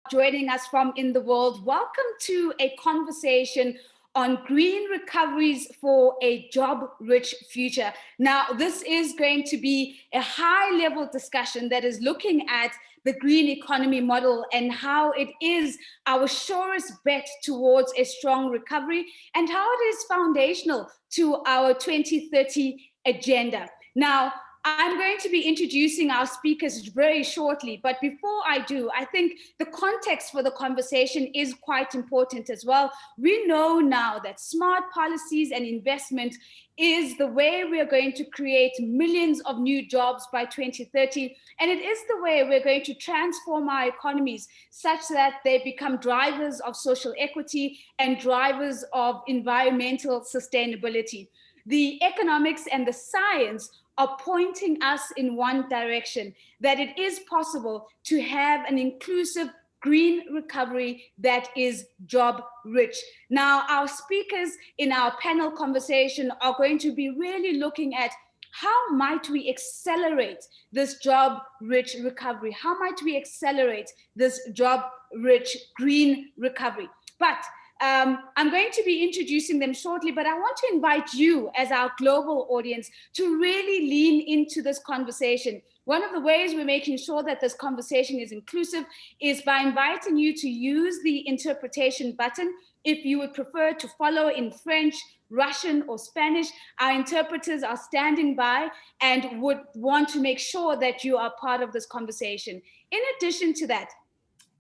joining us from in the world. Welcome to a conversation on green recoveries for a job-rich future. Now, this is going to be a high-level discussion that is looking at the green economy model and how it is our surest bet towards a strong recovery and how it is foundational to our 2030 agenda. Now, I'm going to be introducing our speakers very shortly, but before I do, I think the context for the conversation is quite important as well. We know now that smart policies and investment is the way we are going to create millions of new jobs by 2030, and it is the way we're going to transform our economies such that they become drivers of social equity and drivers of environmental sustainability. The economics and the science are pointing us in one direction, that it is possible to have an inclusive green recovery that is job rich. Now, our speakers in our panel conversation are going to be really looking at how might we accelerate this job rich recovery? How might we accelerate this job rich green recovery? But I'm going to be introducing them shortly, but I want to invite you as our global audience to really lean into this conversation. One of the ways we're making sure that this conversation is inclusive is by inviting you to use the interpretation button. If you would prefer to follow in French, Russian, or Spanish, our interpreters are standing by and would want to make sure that you are part of this conversation. In addition to that,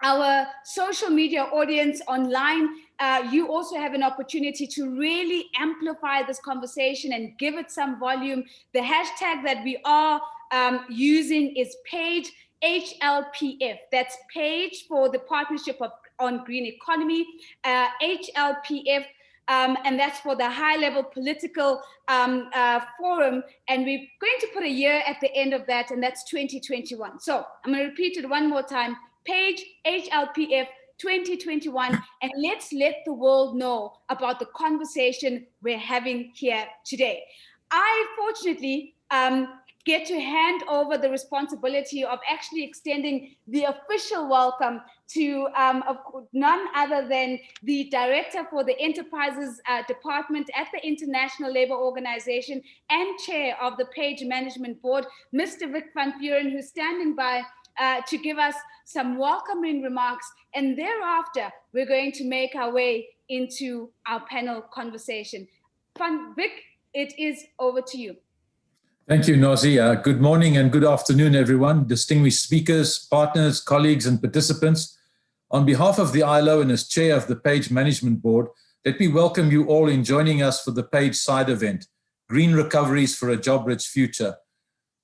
our social media audience online, you also have an opportunity to really amplify this conversation and give it some volume. The hashtag that we are using is page HLPF. That's page for the Partnership on Green Economy, HLPF. And that's for the high-level political forum. And we're going to put a year at the end of that, and that's 2021. So I'm going to repeat it one more time. Page HLPF 2021, and let's let the world know about the conversation we're having here today. I fortunately get to hand over the responsibility of actually extending the official welcome to none other than the Director for the Enterprises Department at the International Labour Organization and Chair of the Page Management Board, Mr. Vic van Vuren, who's standing by to give us some welcoming remarks, and thereafter we're going to make our way into our panel conversation. Vic, it is over to you. Thank you, Nozi. Good morning and good afternoon, everyone, distinguished speakers, partners, colleagues, and participants. On behalf of the ILO and as chair of the Page Management Board, let me welcome you all in joining us for the Page side event, Green Recoveries for a Job-Rich Future,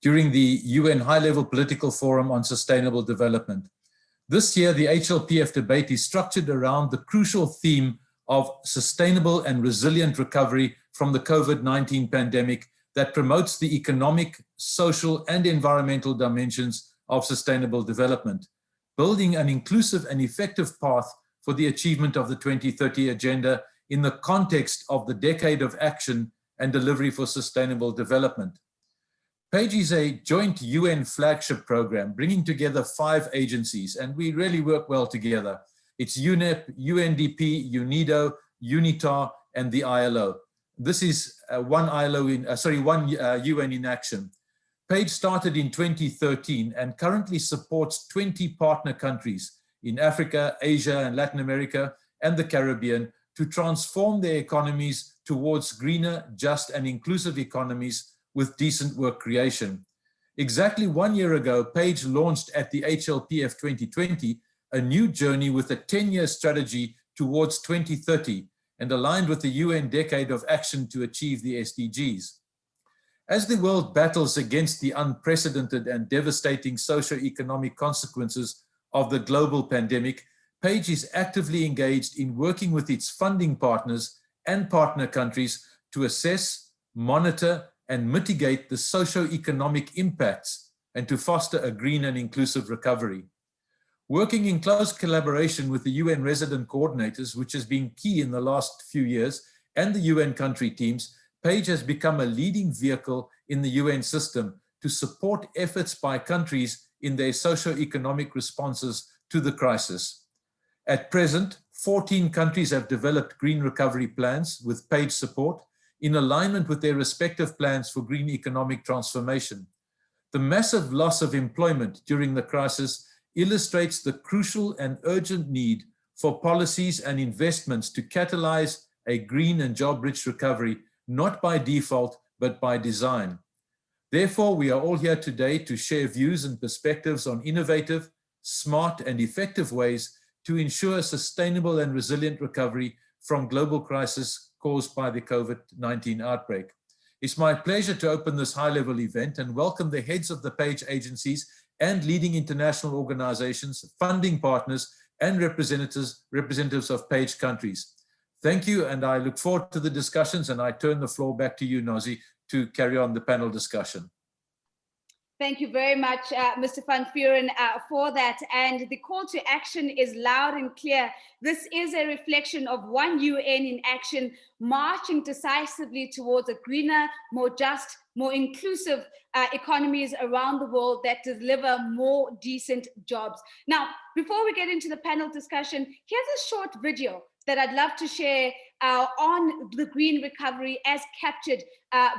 during the UN High-Level Political Forum on Sustainable Development. This year, the HLPF debate is structured around the crucial theme of sustainable and resilient recovery from the COVID-19 pandemic that promotes the economic, social, and environmental dimensions of sustainable development, building an inclusive and effective path for the achievement of the 2030 Agenda in the context of the Decade of Action and Delivery for Sustainable Development. PAGE is a joint UN flagship program bringing together 5 agencies, and we really work well together. It's UNEP, UNDP, UNIDO, UNITAR, and the ILO. This is one UN in action. PAGE started in 2013 and currently supports 20 partner countries in Africa, Asia, and Latin America, and the Caribbean to transform their economies towards greener, just, and inclusive economies with decent work creation. Exactly 1 year ago, PAGE launched at the HLPF 2020 a new journey with a 10-year strategy towards 2030 and aligned with the UN Decade of Action to achieve the SDGs. As the world battles against the unprecedented and devastating socio-economic consequences of the global pandemic, PAGE is actively engaged in working with its funding partners and partner countries to assess, monitor, and mitigate the socio-economic impacts and to foster a green and inclusive recovery. Working in close collaboration with the UN resident coordinators, which has been key in the last few years, and the UN country teams, PAGE has become a leading vehicle in the UN system to support efforts by countries in their socio-economic responses to the crisis. At present, 14 countries have developed green recovery plans with paid support in alignment with their respective plans for green economic transformation. The massive loss of employment during the crisis illustrates the crucial and urgent need for policies and investments to catalyze a green and job-rich recovery, not by default, but by design. Therefore, we are all here today to share views and perspectives on innovative, smart, and effective ways to ensure sustainable and resilient recovery from global crisis caused by the COVID-19 outbreak. It's my pleasure to open this high-level event and welcome the heads of the PAGE agencies and leading international organizations, funding partners, and representatives of PAGE countries. Thank you, and I look forward to the discussions, and I turn the floor back to you, Nazi, to carry on the panel discussion. Thank you very much, Mr. Van Vuren, for that. And the call to action is loud and clear. This is a reflection of one UN in action, marching decisively towards a greener, more just, more inclusive economies around the world that deliver more decent jobs. Now, before we get into the panel discussion, here's a short video that I'd love to share on the green recovery as captured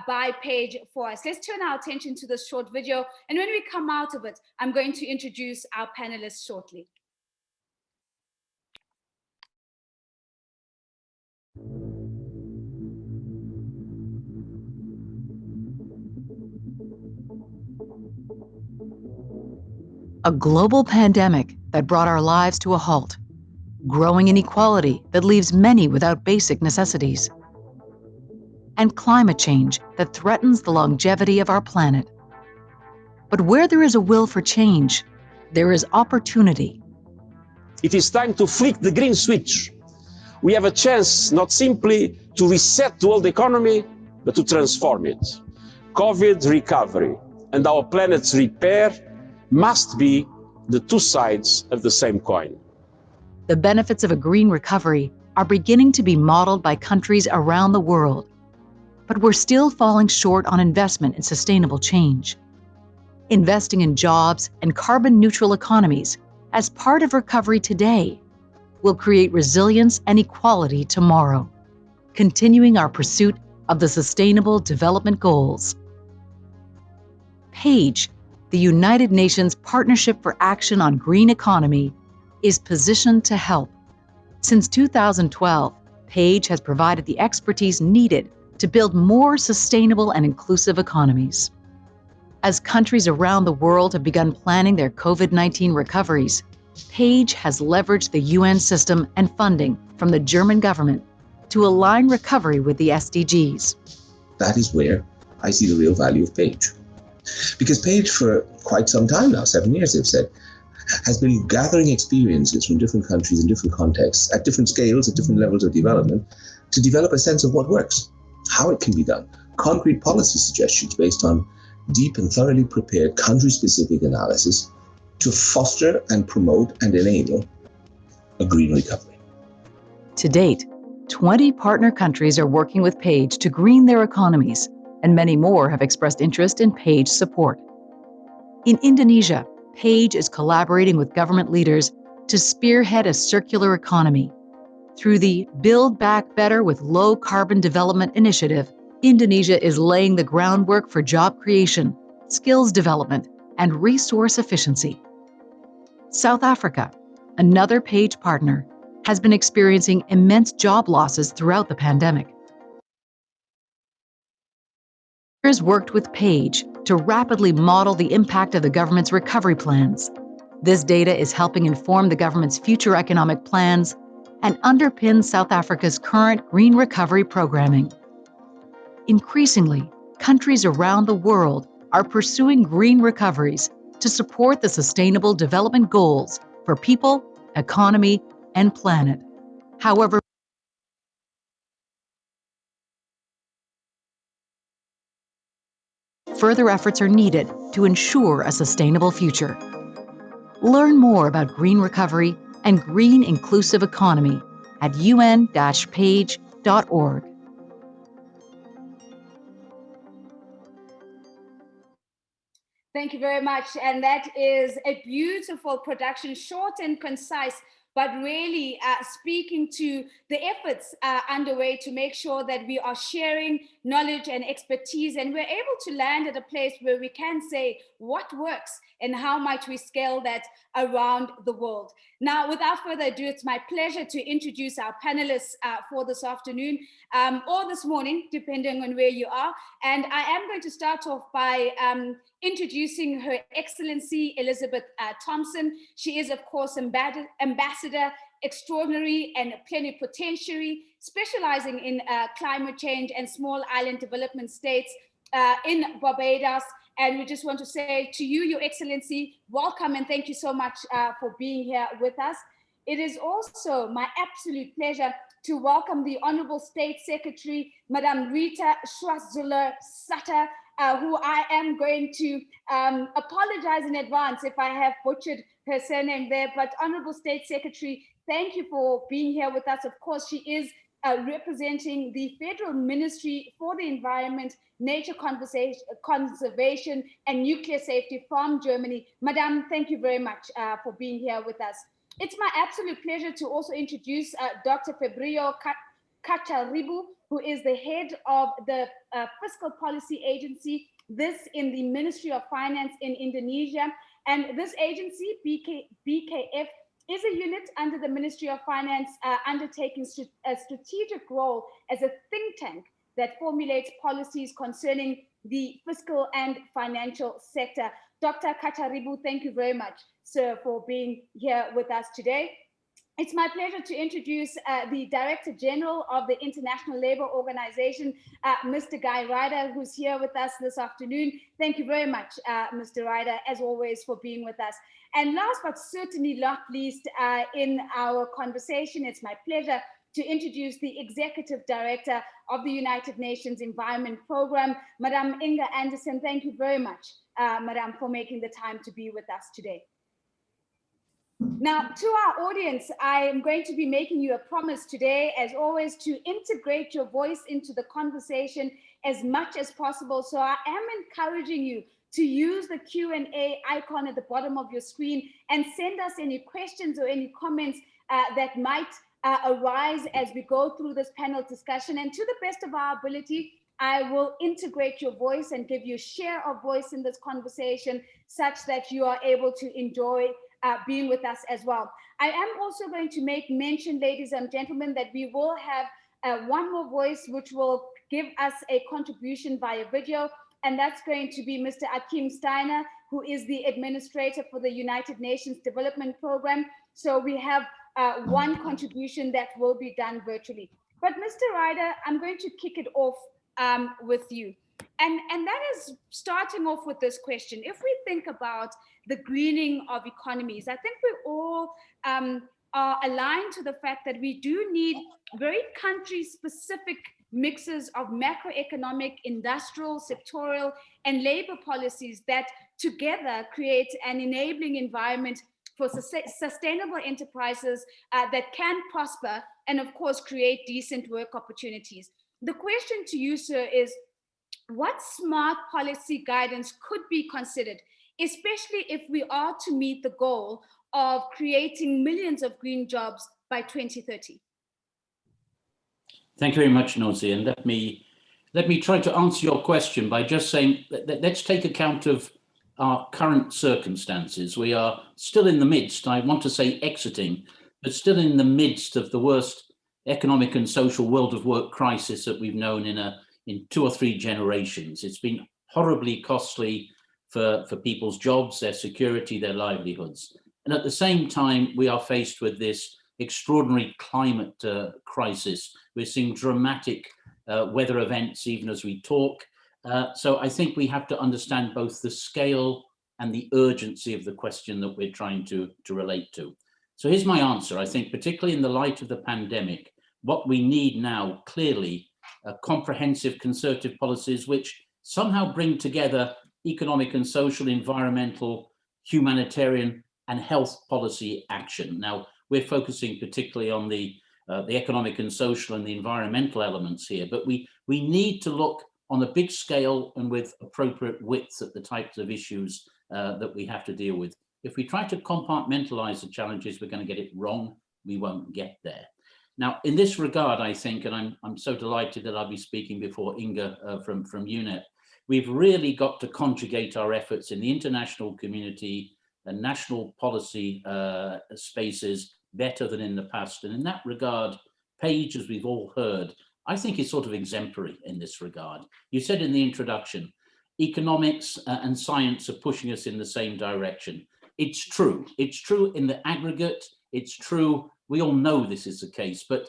by PAGE for us. Let's turn our attention to this short video, and when we come out of it, I'm going to introduce our panelists shortly. A global pandemic that brought our lives to a halt. Growing inequality that leaves many without basic necessities. And climate change that threatens the longevity of our planet. But where there is a will for change, there is opportunity. It is time to flick the green switch. We have a chance not simply to reset the world economy, but to transform it. COVID recovery and our planet's repair must be the two sides of the same coin. The benefits of a green recovery are beginning to be modeled by countries around the world. But we're still falling short on investment in sustainable change. Investing in jobs and carbon-neutral economies as part of recovery today will create resilience and equality tomorrow, continuing our pursuit of the Sustainable Development Goals. PAGE, the United Nations Partnership for Action on Green Economy, is positioned to help. Since 2012, PAGE has provided the expertise needed to build more sustainable and inclusive economies. As countries around the world have begun planning their COVID-19 recoveries, PAGE has leveraged the UN system and funding from the German government to align recovery with the SDGs. That is where I see the real value of PAGE. Because PAGE, for quite some time now, 7 years they've said, has been gathering experiences from different countries in different contexts, at different scales, at different levels of development, to develop a sense of what works, how it can be done, concrete policy suggestions based on deep and thoroughly prepared country-specific analysis to foster and promote and enable a green recovery. To date, 20 partner countries are working with PAGE to green their economies, and many more have expressed interest in PAGE support. In Indonesia, PAGE is collaborating with government leaders to spearhead a circular economy. Through the Build Back Better with Low Carbon Development initiative, Indonesia is laying the groundwork for job creation, skills development, and resource efficiency. South Africa, another PAGE partner, has been experiencing immense job losses throughout the pandemic. Partners worked with PAGE to rapidly model the impact of the government's recovery plans. This data is helping inform the government's future economic plans and underpins South Africa's current green recovery programming. Increasingly, countries around the world are pursuing green recoveries to support the Sustainable Development Goals for people, economy, and planet. However, further efforts are needed to ensure a sustainable future. Learn more about green recovery and green inclusive economy at un-page.org. Thank you very much. And that is a beautiful production, short and concise, but really speaking to the efforts underway to make sure that we are sharing knowledge and expertise, and we're able to land at a place where we can say what works and how might we scale that around the world. Now, without further ado, it's my pleasure to introduce our panelists for this afternoon or this morning, depending on where you are. And I am going to start off by introducing Her Excellency Elizabeth Thompson. She is, of course, Ambassador Extraordinary and Plenipotentiary, specializing in climate change and small island development states in Barbados. And we just want to say to you, Your Excellency, welcome and thank you so much for being here with us. It is also my absolute pleasure to welcome the Honorable State Secretary, Madame Rita Schwarzler-Sutter, who I am going to apologize in advance if I have butchered her surname there. But Honorable State Secretary, thank you for being here with us. Of course, she is representing the Federal Ministry for the Environment, Nature Conservation and Nuclear Safety from Germany. Madame, thank you very much for being here with us. It's my absolute pleasure to also introduce Dr. Fabrizio Cacciaribu, who is the head of the Fiscal Policy Agency, this in the Ministry of Finance in Indonesia. And this agency, BKF, is a unit under the Ministry of Finance undertaking a strategic role as a think tank that formulates policies concerning the fiscal and financial sector. Dr. Cacciaribu, thank you very much, sir, for being here with us today. It's my pleasure to introduce the Director General of the International Labour Organization, Mr. Guy Ryder, who's here with us this afternoon. Thank you very much, Mr. Ryder, as always, for being with us. And last but certainly not least, in our conversation, it's my pleasure to introduce the Executive Director of the United Nations Environment Programme, Madame Inga Anderson. Thank you very much, Madame, for making the time to be with us today. Now, to our audience, I am going to be making you a promise today, as always, to integrate your voice into the conversation as much as possible. So I am encouraging you to use the Q&A icon at the bottom of your screen and send us any questions or any comments that might arise as we go through this panel discussion. And to the best of our ability, I will integrate your voice and give you a share of voice in this conversation such that you are able to enjoy being with us as well. I am also going to make mention, ladies and gentlemen, that we will have one more voice which will give us a contribution via video, and that's going to be Mr. Akim Steiner, who is the administrator for the United Nations Development Programme. So we have one contribution that will be done virtually. But Mr. Ryder, I'm going to kick it off with you. And that is starting off with this question. If we think about the greening of economies, I think we all are aligned to the fact that we do need very country-specific mixes of macroeconomic, industrial, sectorial, and labor policies that together create an enabling environment for sustainable enterprises that can prosper and, of course, create decent work opportunities. The question to you, sir, is what smart policy guidance could be considered, especially if we are to meet the goal of creating millions of green jobs by 2030? Thank you very much, Nozi. And let me try to answer your question by just saying, let's take account of our current circumstances. We are still in the midst, I want to say exiting, but still in the midst of the worst economic and social world of work crisis that we've known in 2 or 3 generations. It's been horribly costly for people's jobs, their security, their livelihoods. And at the same time, we are faced with this extraordinary climate crisis. We're seeing dramatic weather events even as we talk. So I think we have to understand both the scale and the urgency of the question that we're trying to relate to. So here's my answer. I think particularly in the light of the pandemic, what we need now clearly comprehensive concerted policies which somehow bring together economic and social, environmental, humanitarian and health policy action. Now, we're focusing particularly on the economic and social and the environmental elements here, but we need to look on a big scale and with appropriate width at the types of issues that we have to deal with. If we try to compartmentalize the challenges, we're going to get it wrong. we won't get there. Now, in this regard, I think, and I'm so delighted that I'll be speaking before Inga from UNEP, we've really got to conjugate our efforts in the international community and national policy spaces better than in the past. And in that regard, Paige, as we've all heard, I think is sort of exemplary in this regard. You said in the introduction, economics and science are pushing us in the same direction. It's true. It's true in the aggregate. It's true. We all know this is the case, but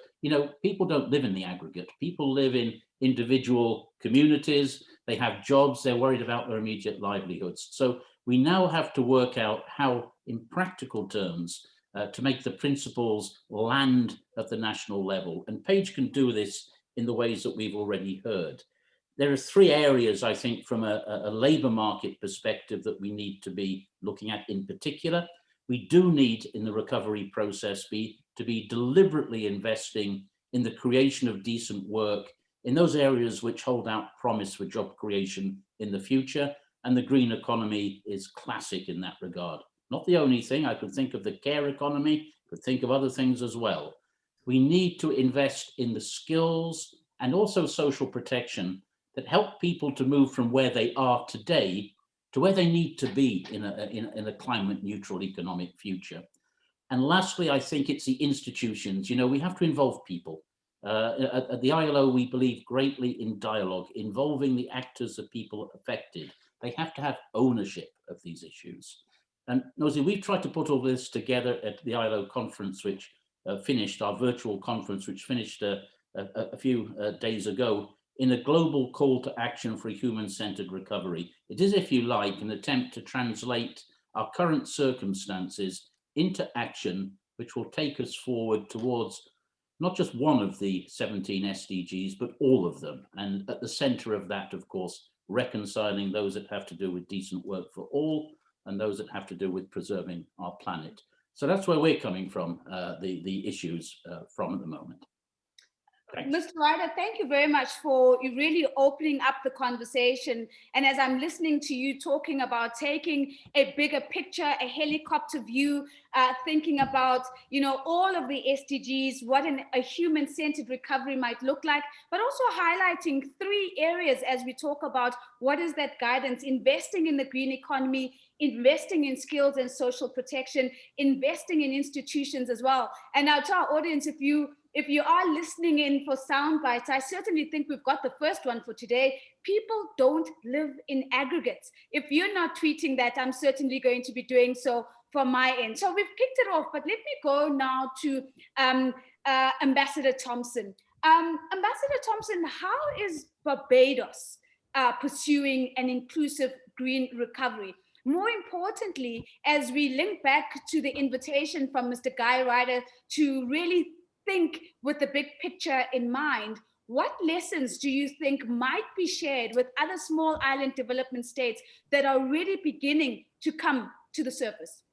people don't live in the aggregate. People live in individual communities. They have jobs. They're worried about their immediate livelihoods. So we now have to work out how, in practical terms, to make the principles land at the national level. And Paige can do this in the ways that we've already heard. There are three areas, I think, from a labour market perspective that we need to be looking at in particular. We do need, in the recovery process, to be deliberately investing in the creation of decent work in those areas which hold out promise for job creation in the future. And the green economy is classic in that regard. Not the only thing. I could think of the care economy, could think of other things as well. We need to invest in the skills and also social protection that help people to move from where they are today to where they need to be in a climate neutral economic future. And lastly, I think it's the institutions. We have to involve people. At the ILO, we believe greatly in dialogue, involving the actors, the people affected. They have to have ownership of these issues. And Nosy, we've tried to put all this together at the ILO conference, which finished, our virtual conference, which finished a few days ago, in a global call to action for a human-centered recovery. It is, if you like, an attempt to translate our current circumstances into action, which will take us forward towards not just one of the 17 SDGs, but all of them. And at the center of that, of course, reconciling those that have to do with decent work for all and those that have to do with preserving our planet. So that's where we're coming from, the issues from at the moment. Thanks. Mr. Ryder, thank you very much for you really opening up the conversation. And as I'm listening to you talking about taking a bigger picture, a helicopter view, thinking about, all of the SDGs, what a human-centered recovery might look like, but also highlighting three areas as we talk about what is that guidance, investing in the green economy, investing in skills and social protection, investing in institutions as well. And now to our audience, if you are listening in for sound bites, I certainly think we've got the first one for today. People don't live in aggregates. If you're not tweeting that, I'm certainly going to be doing so from my end. So we've kicked it off, but let me go now to Ambassador Thompson. Ambassador Thompson, how is Barbados pursuing an inclusive green recovery? More importantly, as we link back to the invitation from Mr. Guy Ryder to really think with the big picture in mind, what lessons do you think might be shared with other small island development states that are really beginning to come to the surface?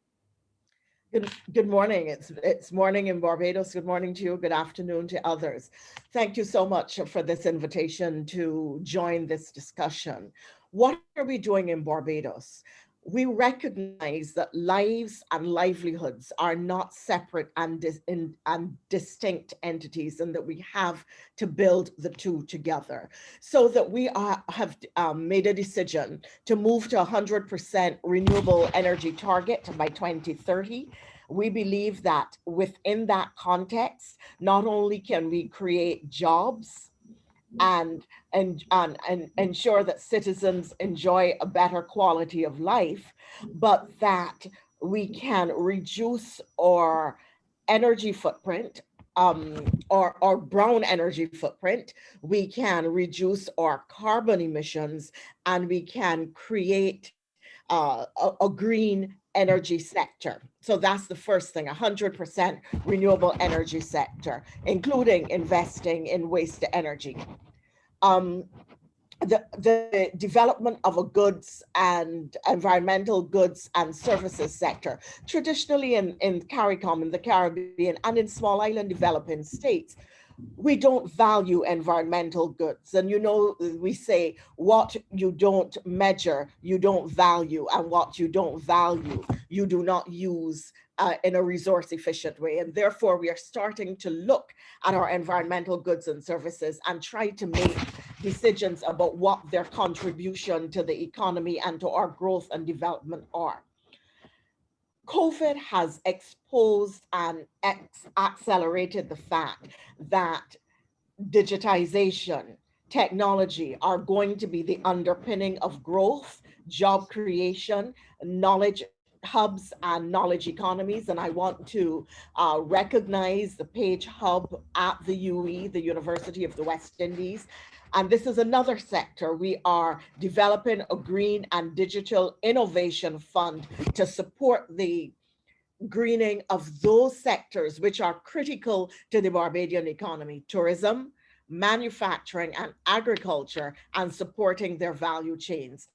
Good morning. It's morning in Barbados. Good morning to you. Good afternoon to others. Thank you so much for this invitation to join this discussion. What are we doing in Barbados? We recognize that lives and livelihoods are not separate and distinct entities, and that we have to build the two together. So that we have made a decision to move to 100% renewable energy target by 2030. We believe that within that context, not only can we create jobs and ensure that citizens enjoy a better quality of life, but that we can reduce our energy footprint, our brown energy footprint, we can reduce our carbon emissions, and we can create a green energy sector. So that's the first thing, 100% renewable energy sector, including investing in waste to energy. The development of a goods and environmental goods and services sector. Traditionally in CARICOM, in the Caribbean, and in small island developing states, we don't value environmental goods. And you know, we say what you don't measure, you don't value, and what you don't value, you do not use in a resource efficient way. And therefore, we are starting to look at our environmental goods and services and try to make decisions about what their contribution to the economy and to our growth and development are. COVID has exposed and accelerated the fact that digitization, technology are going to be the underpinning of growth, job creation, knowledge hubs, and knowledge economies. And I want to recognize the Page Hub at the UE, the University of the West Indies. And this is another sector. We are developing a green and digital innovation fund to support the greening of those sectors which are critical to the Barbadian economy: tourism, manufacturing, and agriculture, and supporting their value chains.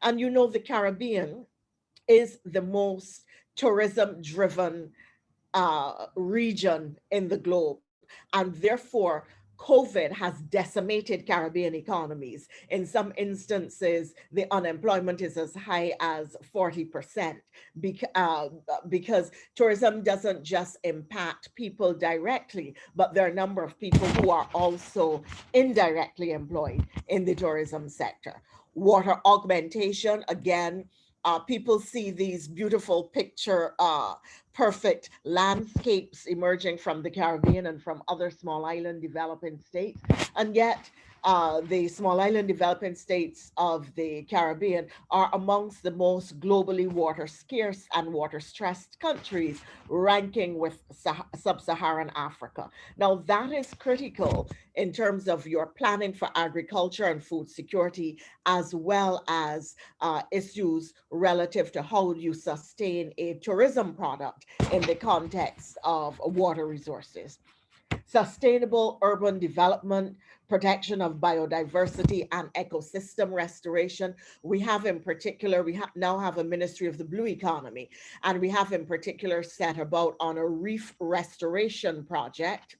And you know, the Caribbean is the most tourism-driven region in the globe. And therefore, COVID has decimated Caribbean economies. In some instances, the unemployment is as high as 40% because tourism doesn't just impact people directly, but there are a number of people who are also indirectly employed in the tourism sector. Water augmentation, again, people see these beautiful picture perfect landscapes emerging from the Caribbean and from other small island developing states. And yet the small island developing states of the Caribbean are amongst the most globally water scarce and water stressed countries, ranking with sub-Saharan Africa. Now that is critical in terms of your planning for agriculture and food security, as well as issues relative to how you sustain a tourism product in the context of water resources. Sustainable urban development, protection of biodiversity, and ecosystem restoration. We have in particular, now have a Ministry of the Blue Economy, and we have in particular set about on a reef restoration project,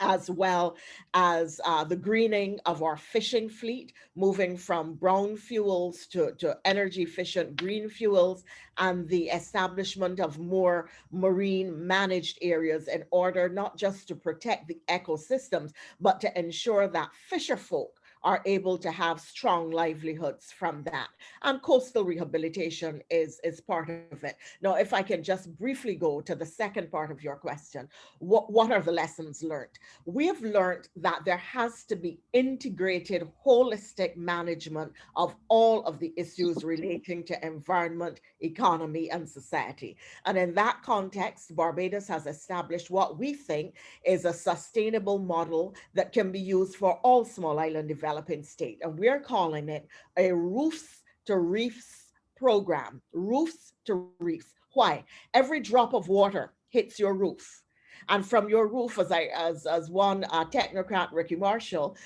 as well as the greening of our fishing fleet, moving from brown fuels to energy efficient green fuels, and the establishment of more marine managed areas in order not just to protect the ecosystems, but to ensure that fisher folk are able to have strong livelihoods from that. And coastal rehabilitation is part of it. Now, if I can just briefly go to the second part of your question, what are the lessons learned? We have learned that there has to be integrated, holistic management of all of the issues relating to environment, economy, and society. And in that context, Barbados has established what we think is a sustainable model that can be used for all small island developing state. And we're calling it a roofs to reefs program. Roofs to reefs. Why? Every drop of water hits your roof. And from your roof, as one technocrat, Ricky Marshall,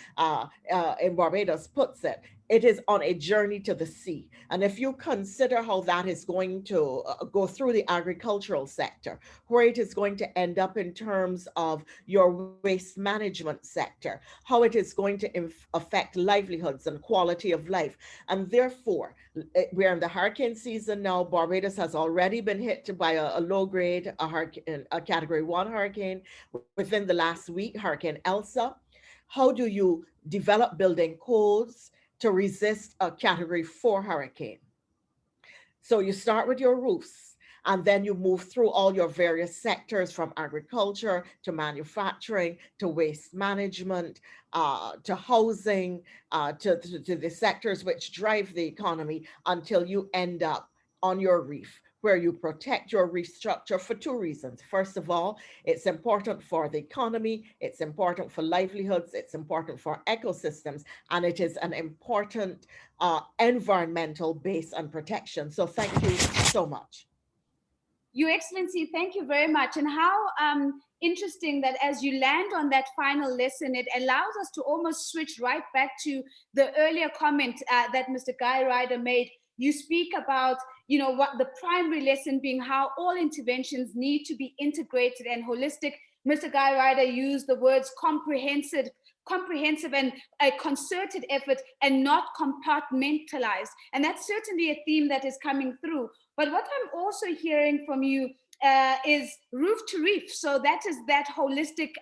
in Barbados puts it, it is on a journey to the sea. And if you consider how that is going to go through the agricultural sector, where it is going to end up in terms of your waste management sector, how it is going to affect livelihoods and quality of life. And therefore, we're in the hurricane season now. Barbados has already been hit by a low grade, a category 1 hurricane within the last week, Hurricane Elsa. How do you develop building codes to resist a category 4 hurricane? So you start with your roofs, and then you move through all your various sectors, from agriculture to manufacturing to waste management to housing to the sectors which drive the economy, until you end up on your reef, where you protect your reef structure for 2 reasons. First of all, it's important for the economy, it's important for livelihoods, it's important for ecosystems, and it is an important environmental base and protection. So thank you so much. Your Excellency, thank you very much. And how interesting that as you land on that final lesson, it allows us to almost switch right back to the earlier comment that Mr. Guy Ryder made. You speak about, you know, what the primary lesson being how all interventions need to be integrated and holistic, Mr. Guy Ryder used the words comprehensive and a concerted effort and not compartmentalized. And that's certainly a theme that is coming through. But what I'm also hearing from you is roof to reef. So that is that holistic,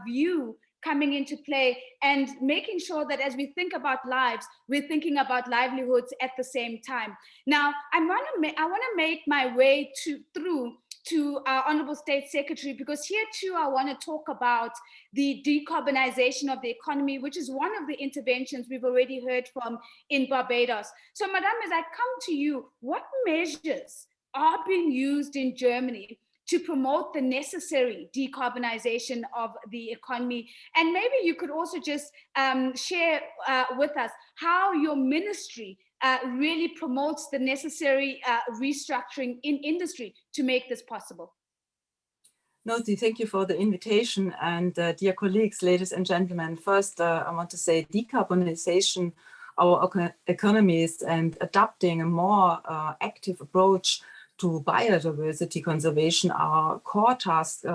view coming into play, and making sure that as we think about lives, we're thinking about livelihoods at the same time. Now, I want to make my way through to our Honorable State Secretary, because here too I want to talk about the decarbonization of the economy, which is one of the interventions we've already heard from in Barbados. So, Madam, as I come to you, what measures are being used in Germany to promote the necessary decarbonization of the economy? And maybe you could also just share with us how your ministry really promotes the necessary restructuring in industry to make this possible. Nosy, thank you for the invitation. And dear colleagues, ladies and gentlemen, first I want to say decarbonization our economies and adopting a more active approach to biodiversity conservation are core tasks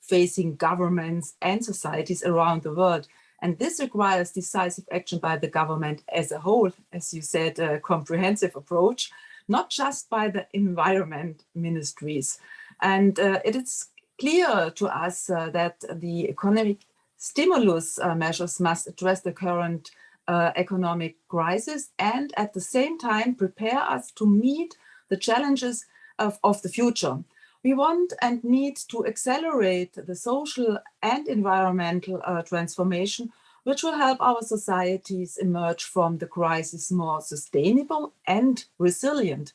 facing governments and societies around the world. And this requires decisive action by the government as a whole, as you said, a comprehensive approach, not just by the environment ministries. And it is clear to us that the economic stimulus measures must address the current economic crisis and at the same time prepare us to meet the challenges of the future. We want and need to accelerate the social and environmental transformation, which will help our societies emerge from the crisis more sustainable and resilient.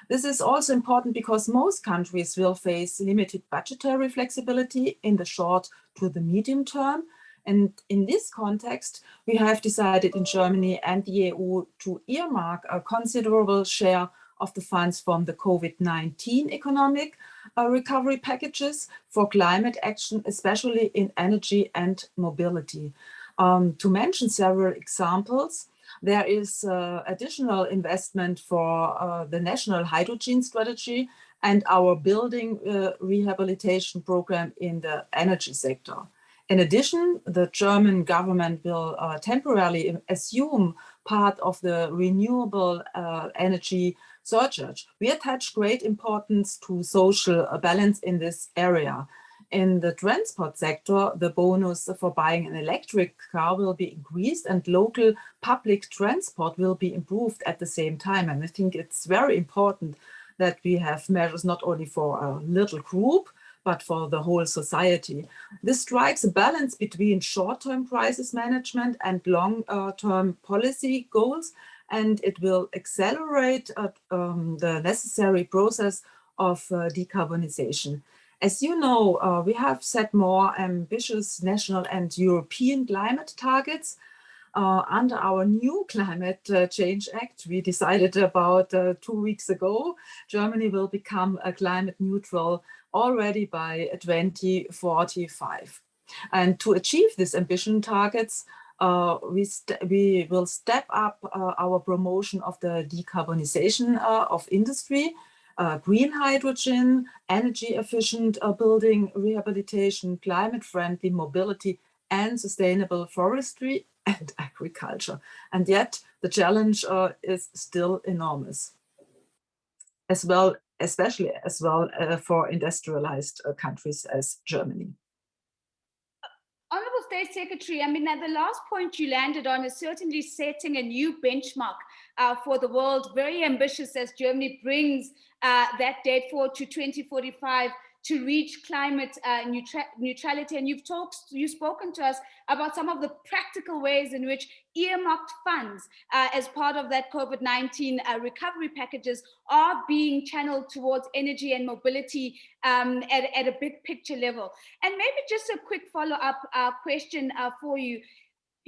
This is also important because most countries will face limited budgetary flexibility in the short to the medium term. And in this context, we have decided in Germany and the EU to earmark a considerable share of the funds from the COVID-19 economic recovery packages for climate action, especially in energy and mobility. To mention several examples, there is additional investment for the national hydrogen strategy and our building rehabilitation program in the energy sector. In addition, the German government will temporarily assume part of the renewable energy surcharge. We attach great importance to social balance in this area. In the transport sector, the bonus for buying an electric car will be increased and local public transport will be improved at the same time. And I think it's very important that we have measures not only for a little group, but for the whole society. This strikes a balance between short-term crisis management and long-term policy goals, and it will accelerate the necessary process of decarbonization. As you know, we have set more ambitious national and European climate targets. Under our new Climate Change Act, we decided about 2 weeks ago, Germany will become climate neutral already by 2045. And to achieve these ambition targets, we will step up our promotion of the decarbonization of industry, green hydrogen, energy efficient building rehabilitation, climate friendly mobility, and sustainable forestry and agriculture. And yet the challenge is still enormous, especially for industrialized countries as Germany. Honorable State Secretary, I mean, the last point you landed on is certainly setting a new benchmark for the world, very ambitious as Germany brings that date forward to 2045 to reach climate neutrality. And you've spoken to us about some of the practical ways in which earmarked funds as part of that COVID-19 recovery packages are being channeled towards energy and mobility at a big picture level. And maybe just a quick follow-up question for you.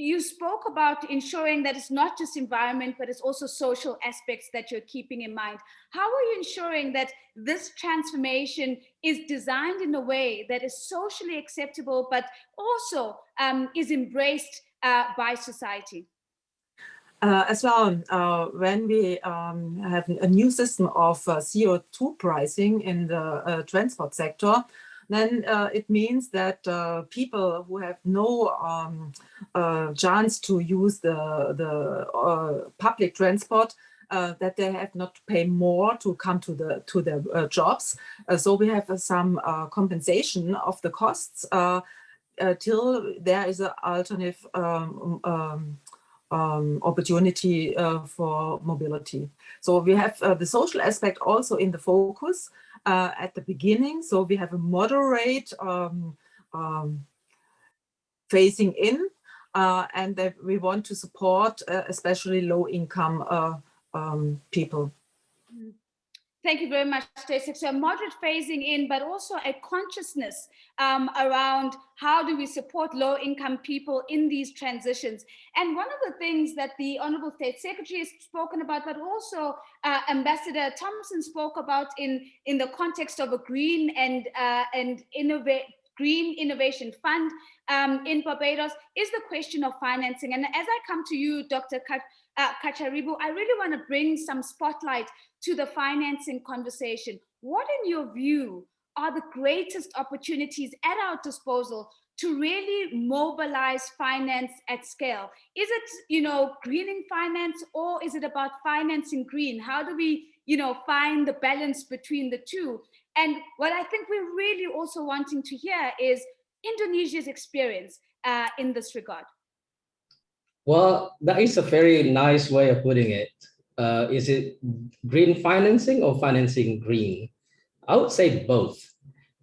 You spoke about ensuring that it's not just environment, but it's also social aspects that you're keeping in mind. How are you ensuring that this transformation is designed in a way that is socially acceptable, but also is embraced by society? As well, when we have a new system of CO2 pricing in the transport sector, then it means that people who have no chance to use the public transport, that they have not to pay more to come to their jobs. So we have some compensation of the costs till there is an alternative opportunity for mobility. So we have the social aspect also in the focus at the beginning. So we have a moderate phasing in, and that we want to support especially low-income people. Thank you very much, Stacey. So a moderate phasing in, but also a consciousness around how do we support low-income people in these transitions. And one of the things that the Honorable State Secretary has spoken about, but also Ambassador Thompson spoke about in the context of a green and Green Innovation Fund in Barbados, is the question of financing. And as I come to you, Dr. Kacharibu, I really want to bring some spotlight to the financing conversation. What, in your view, are the greatest opportunities at our disposal to really mobilize finance at scale? Is it, greening finance, or is it about financing green? How do we, find the balance between the two? And what I think we're really also wanting to hear is Indonesia's experience in this regard. Well, that is a very nice way of putting it. Is it green financing or financing green? I would say both.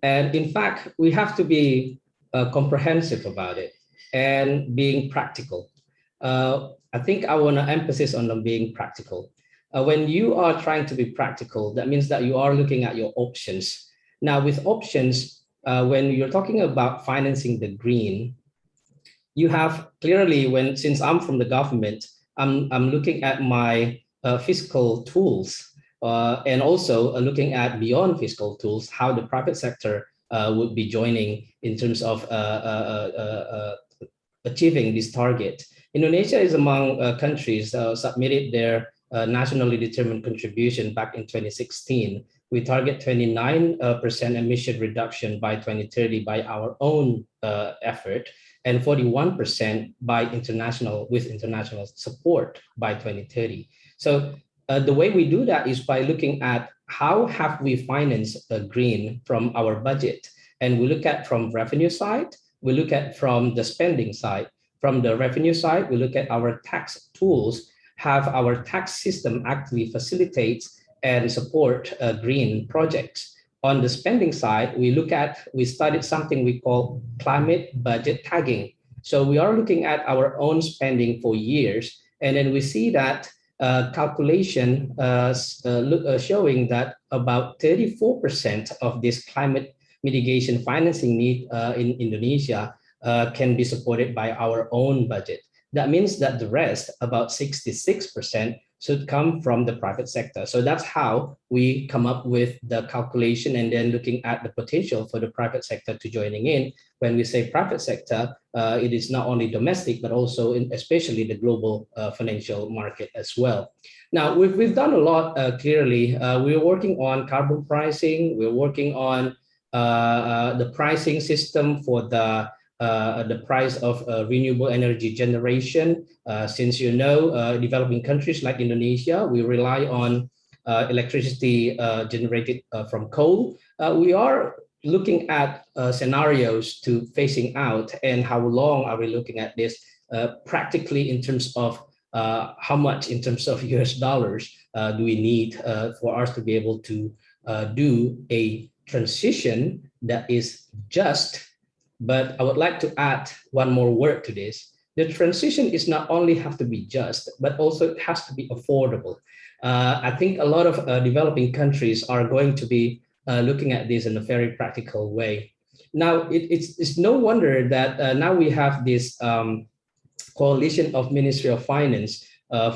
And in fact, we have to be comprehensive about it and being practical. I think I want to emphasize on them being practical. When you are trying to be practical, that means that you are looking at your options. Now, with options, when you're talking about financing the green, you have clearly, since I'm from the government, I'm looking at my fiscal tools and also looking at beyond fiscal tools, how the private sector would be joining in terms of achieving this target. Indonesia is among countries submitted their nationally determined contribution back in 2016. We target 29% emission reduction by 2030 by our own effort, and 41% with international support by 2030. So the way we do that is by looking at how have we financed green from our budget. And we look at from revenue side, we look at from the spending side. From the revenue side, we look at our tax tools, have our tax system actually facilitates and support green projects. On the spending side, we studied something we call climate budget tagging. So we are looking at our own spending for years, and then we see that calculation showing that about 34% of this climate mitigation financing need in Indonesia can be supported by our own budget. That means that the rest, about 66%, should come from the private sector. So that's how we come up with the calculation and then looking at the potential for the private sector to joining in. When we say private sector, it is not only domestic, but also especially the global financial market as well. Now, we've done a lot clearly. We're working on carbon pricing. We're working on the pricing system for the price of renewable energy generation. Since developing countries like Indonesia, we rely on electricity generated from coal. We are looking at scenarios to phasing out, and how long are we looking at this practically in terms of how much in terms of US dollars do we need for us to be able to do a transition that is just. But I would like to add one more word to this. The transition is not only have to be just, but also it has to be affordable. I think a lot of developing countries are going to be looking at this in a very practical way. Now, it's no wonder that now we have this coalition of Ministry of Finance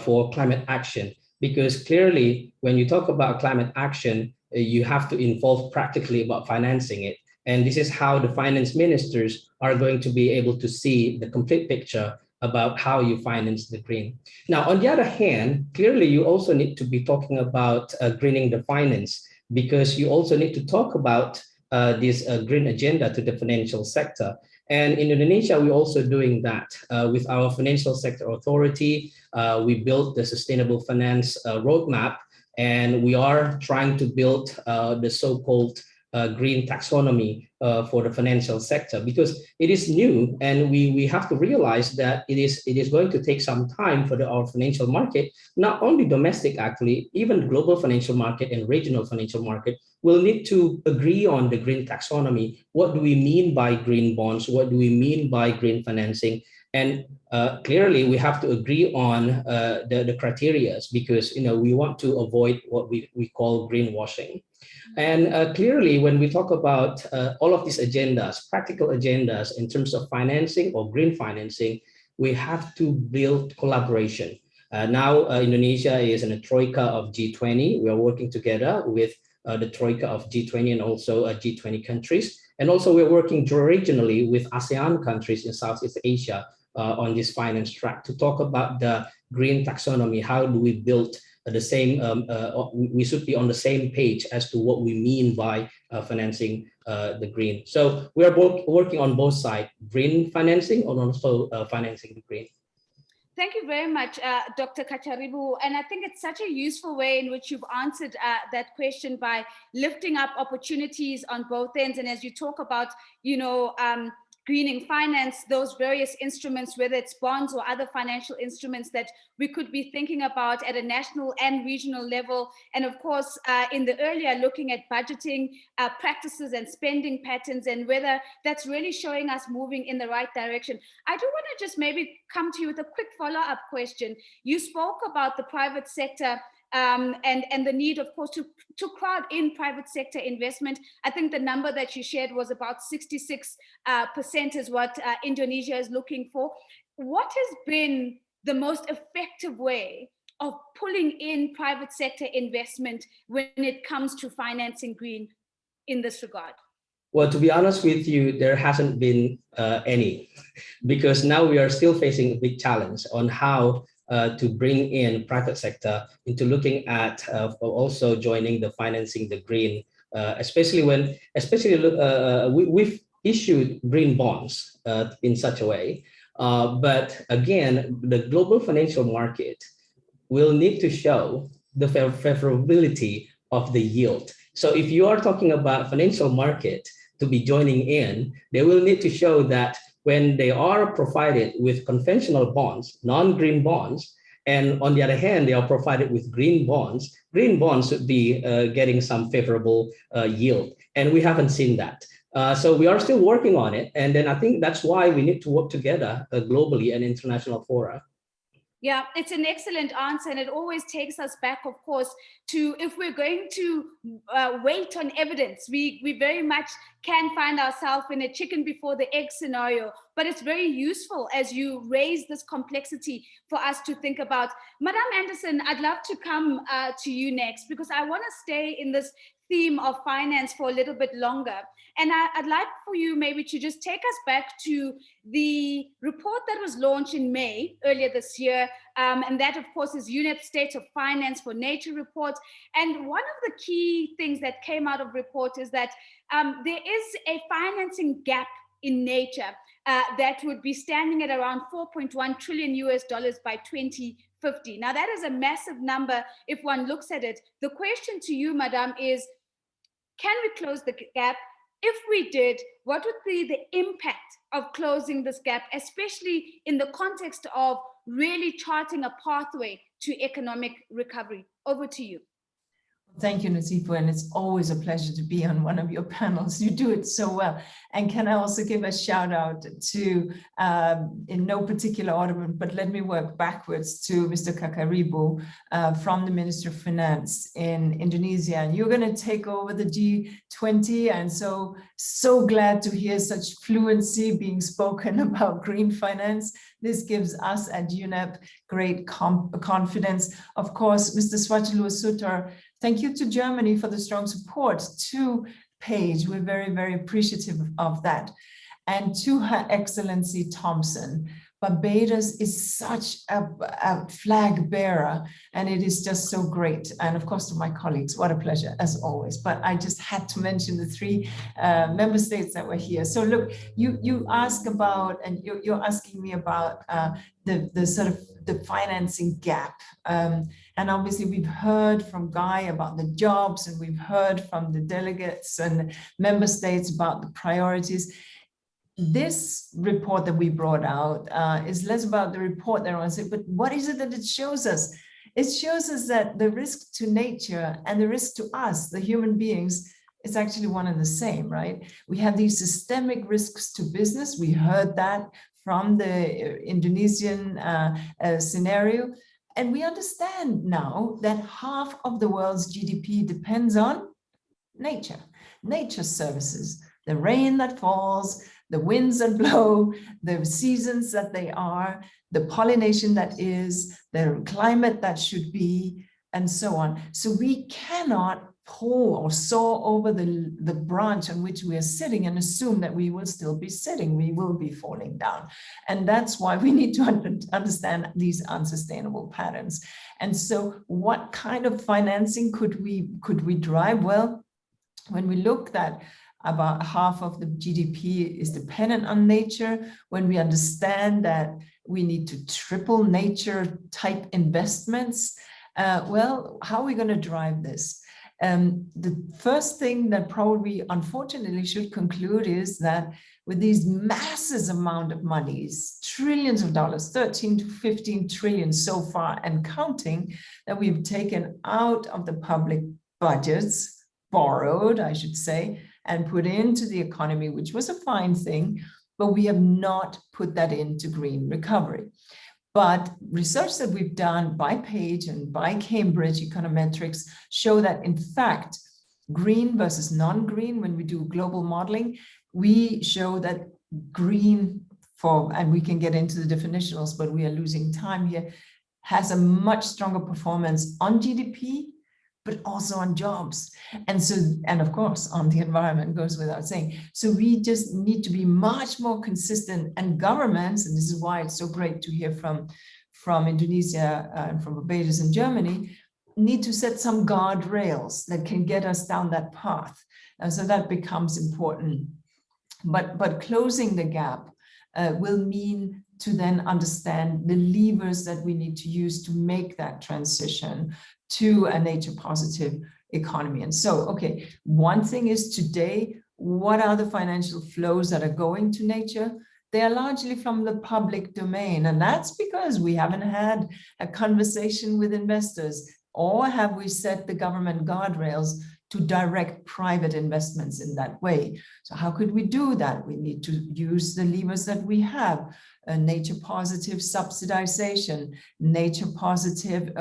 for climate action, because clearly when you talk about climate action, you have to involve practically about financing it. And this is how the finance ministers are going to be able to see the complete picture about how you finance the green. Now, on the other hand, clearly you also need to be talking about greening the finance, because you also need to talk about this green agenda to the financial sector. And in Indonesia, we're also doing that with our financial sector authority. We built the sustainable finance roadmap, and we are trying to build the so-called green taxonomy for the financial sector, because it is new, and we have to realize that it is going to take some time for our financial market, not only domestic, actually, even global financial market and regional financial market will need to agree on the green taxonomy. What do we mean by green bonds? What do we mean by green financing? And clearly, we have to agree on the criteria, because we want to avoid what we call greenwashing. And clearly, when we talk about all of these agendas, practical agendas in terms of financing or green financing, we have to build collaboration. Now, Indonesia is in a troika of G20. We are working together with the troika of G20 and also G20 countries. And also, we're working regionally with ASEAN countries in Southeast Asia on this finance track to talk about the green taxonomy. How do we build the same, we should be on the same page as to what we mean by financing the green. So we are both working on both sides, green financing and also financing the green. Thank you very much, Dr. Kacharibu. And I think it's such a useful way in which you've answered that question by lifting up opportunities on both ends. And as you talk about, greening finance, those various instruments, whether it's bonds or other financial instruments that we could be thinking about at a national and regional level. And of course, in the earlier, looking at budgeting practices and spending patterns, and whether that's really showing us moving in the right direction. I do want to just maybe come to you with a quick follow-up question. You spoke about the private sector and the need, of course, to crowd in private sector investment. I think the number that you shared was about 66% is what Indonesia is looking for. What has been the most effective way of pulling in private sector investment when it comes to financing green in this regard? Well, to be honest with you, there hasn't been any, because now we are still facing a big challenge on how to bring in private sector into looking at also joining the financing the green, especially we've issued green bonds in such a way. But again, the global financial market will need to show the favorability of the yield. So if you are talking about financial market to be joining in, they will need to show that when they are provided with conventional bonds, non-green bonds, and on the other hand, they are provided with green bonds should be getting some favorable yield. And we haven't seen that. So we are still working on it. And then I think that's why we need to work together globally and international fora. Yeah, it's an excellent answer. And it always takes us back, of course, to if we're going to wait on evidence, we very much can find ourselves in a chicken before the egg scenario. But it's very useful as you raise this complexity for us to think about. Madam Anderson, I'd love to come to you next, because I want to stay in this theme of finance for a little bit longer. And I'd like for you maybe to just take us back to the report that was launched in May earlier this year. And that, of course, is UNEP State of Finance for Nature report. And one of the key things that came out of report is that there is a financing gap in nature that would be standing at around $4.1 trillion by 2050. Now, that is a massive number if one looks at it. The question to you, Madam, is, can we close the gap? If we did, what would be the impact of closing this gap, especially in the context of really charting a pathway to economic recovery? Over to you. Thank you, Nazifu, and it's always a pleasure to be on one of your panels. You do it so well. And can I also give a shout out to, in no particular order, but let me work backwards, to Mr. Kacharibu from the Minister of Finance in Indonesia. And you're going to take over the G20. And so glad to hear such fluency being spoken about green finance. This gives us at UNEP great confidence. Of course, Mr. Swajilua Sutar, thank you to Germany for the strong support to PAGE. We're very, very appreciative of that. And to Her Excellency Thompson Barbados is such a flag bearer, and it is just so great. And of course, to my colleagues, what a pleasure as always. But I just had to mention the three member states that were here. So look, you ask about, and you're asking me about the sort of the financing gap. And obviously we've heard from Guy about the jobs, and we've heard from the delegates and member states about the priorities. This report that we brought out is less about the report that I want to say, but what is it that it shows us? It shows us that the risk to nature and the risk to us, the human beings, is actually one and the same, right? We have these systemic risks to business. We heard that from the Indonesian scenario. And we understand now that half of the world's GDP depends on nature, nature services, the rain that falls, the winds that blow, the seasons that they are, the pollination that is, the climate that should be, and so on. So we cannot pull or saw over the branch on which we are sitting and assume that we will still be sitting. We will be falling down. And that's why we need to understand these unsustainable patterns. And so what kind of financing could we drive? Well, when we looked at about half of the GDP is dependent on nature, when we understand that we need to triple nature type investments, well, how are we going to drive this? The first thing that probably unfortunately should conclude is that with these massive amount of monies, trillions of dollars, 13 to 15 trillion so far and counting, that we've taken out of the public budgets, borrowed, I should say, and put into the economy, which was a fine thing, but we have not put that into green recovery. But research that we've done by Page and by Cambridge Econometrics show that, in fact, green versus non-green, when we do global modeling, we show that green, and we can get into the definitionals, but we are losing time here, has a much stronger performance on GDP, but also on jobs. And of course, on the environment, goes without saying. So we just need to be much more consistent, and governments, and this is why it's so great to hear from Indonesia and from Barbados and Germany, need to set some guardrails that can get us down that path. And so that becomes important. But closing the gap will mean to then understand the levers that we need to use to make that transition to a nature positive economy. And so, okay, one thing is today, what are the financial flows that are going to nature? They are largely from the public domain. And that's because we haven't had a conversation with investors, or have we set the government guardrails to direct private investments in that way. So how could we do that? We need to use the levers that we have, nature positive subsidization, nature positive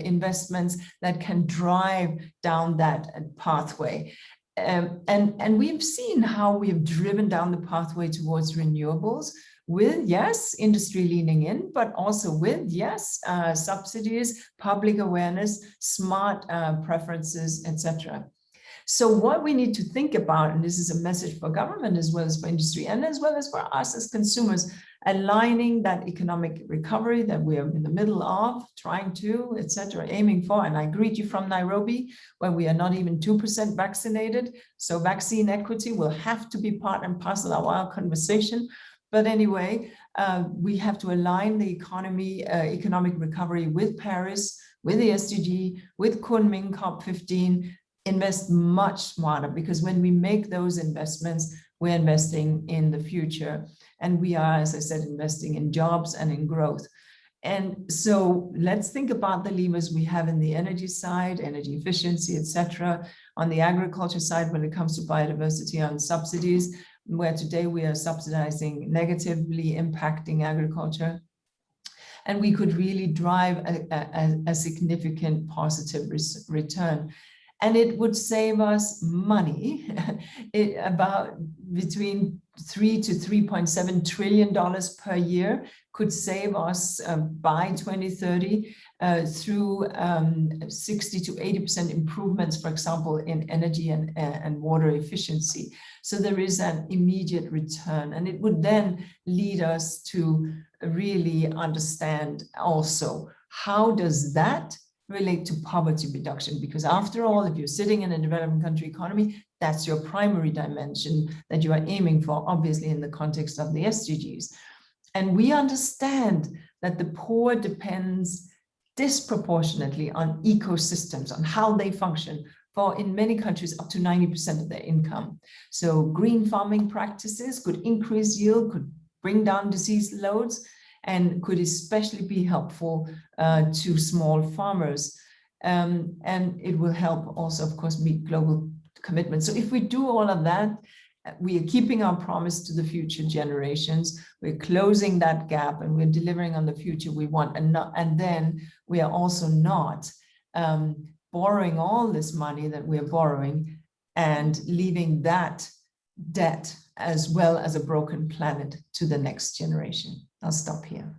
investments that can drive down that pathway. And we've seen how we've driven down the pathway towards renewables with, yes, industry leaning in, but also with, yes, subsidies, public awareness, smart preferences, etc. So what we need to think about, and this is a message for government as well as for industry and as well as for us as consumers, aligning that economic recovery that we are in the middle of, trying to, etc., aiming for. And I greet you from Nairobi, where we are not even 2% vaccinated. So vaccine equity will have to be part and parcel of our conversation. But anyway, we have to align the economic recovery with Paris, with the SDG, with Kunming COP15, invest much smarter, because when we make those investments, we're investing in the future. And we are, as I said, investing in jobs and in growth. And so let's think about the levers we have in the energy side, energy efficiency, etc. On the agriculture side, when it comes to biodiversity, on subsidies, where today we are subsidizing, negatively impacting agriculture. And we could really drive a significant positive return. And it would save us money, about between $3 to $3.7 trillion per year could save us by 2030. through 60 to 80% improvements, for example, in energy and water efficiency. So there is an immediate return, and it would then lead us to really understand also how does that relate to poverty reduction? Because after all, if you're sitting in a developing country economy, that's your primary dimension that you are aiming for, obviously in the context of the SDGs. And we understand that the poor depends disproportionately on ecosystems, on how they function, for in many countries up to 90% of their income. So green farming practices could increase yield, could bring down disease loads, and could especially be helpful to small farmers. And it will help also, of course, meet global commitments. So if we do all of that, we are keeping our promise to the future generations. We're closing that gap, and we're delivering on the future we want. And then we are also not borrowing all this money that we're borrowing and leaving that debt as well as a broken planet to the next generation. I'll stop here.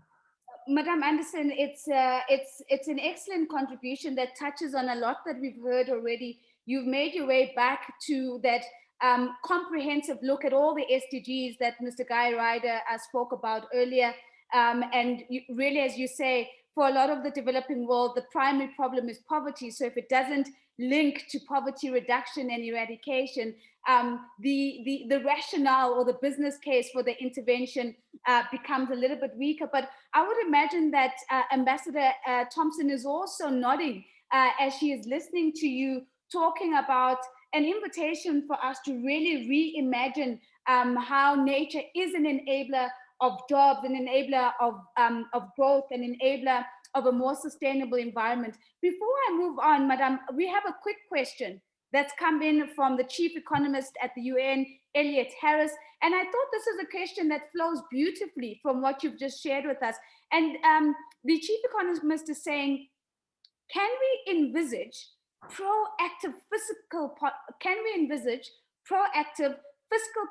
Madame Anderson, it's an excellent contribution that touches on a lot that we've heard already. You've made your way back to that comprehensive look at all the SDGs that Mr. Guy Ryder spoke about earlier. And really, as you say, for a lot of the developing world, the primary problem is poverty. So if it doesn't link to poverty reduction and eradication, the rationale or the business case for the intervention becomes a little bit weaker. But I would imagine that Ambassador Thompson is also nodding as she is listening to you talking about an invitation for us to really reimagine how nature is an enabler of jobs, an enabler of growth, an enabler of a more sustainable environment. Before I move on, Madam, we have a quick question that's come in from the chief economist at the UN, Elliot Harris. And I thought this is a question that flows beautifully from what you've just shared with us. And the chief economist is saying, can we envisage proactive fiscal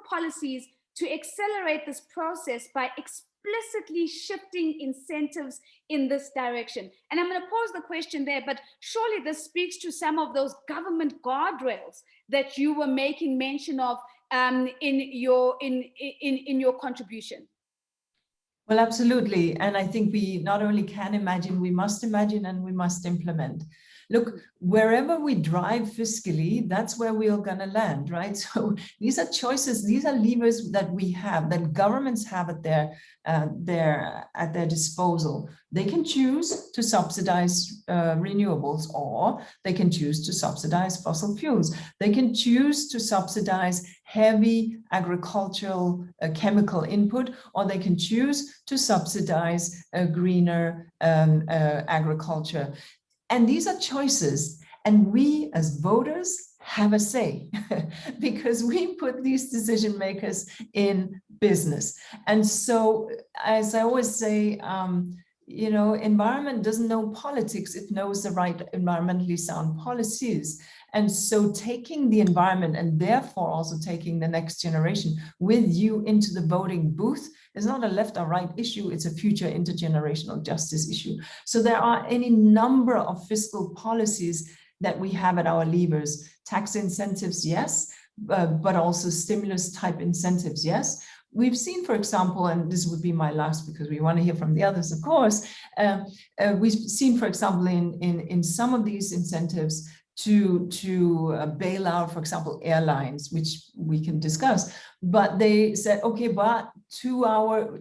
policies to accelerate this process by explicitly shifting incentives in this direction? And I'm going to pause the question there, but surely this speaks to some of those government guardrails that you were making mention of in your contribution. Well, absolutely. And I think we not only can imagine, we must imagine and we must implement. Look, wherever we drive fiscally, that's where we are going to land, right? So these are choices, these are levers that we have, that governments have at their disposal. They can choose to subsidize renewables, or they can choose to subsidize fossil fuels. They can choose to subsidize heavy agricultural chemical input, or they can choose to subsidize greener agriculture. And these are choices, and we as voters have a say because we put these decision makers in business. And so, as I always say, you know, environment doesn't know politics, it knows the right environmentally sound policies. And so taking the environment, and therefore also taking the next generation with you into the voting booth, is not a left or right issue, it's a future intergenerational justice issue. So there are any number of fiscal policies that we have at our levers. Tax incentives, yes, but also stimulus type incentives, yes. We've seen, for example, and this would be my last because we want to hear from the others, of course, we've seen, for example, in some of these incentives to bail out, for example, airlines, which we can discuss, but they said, okay, but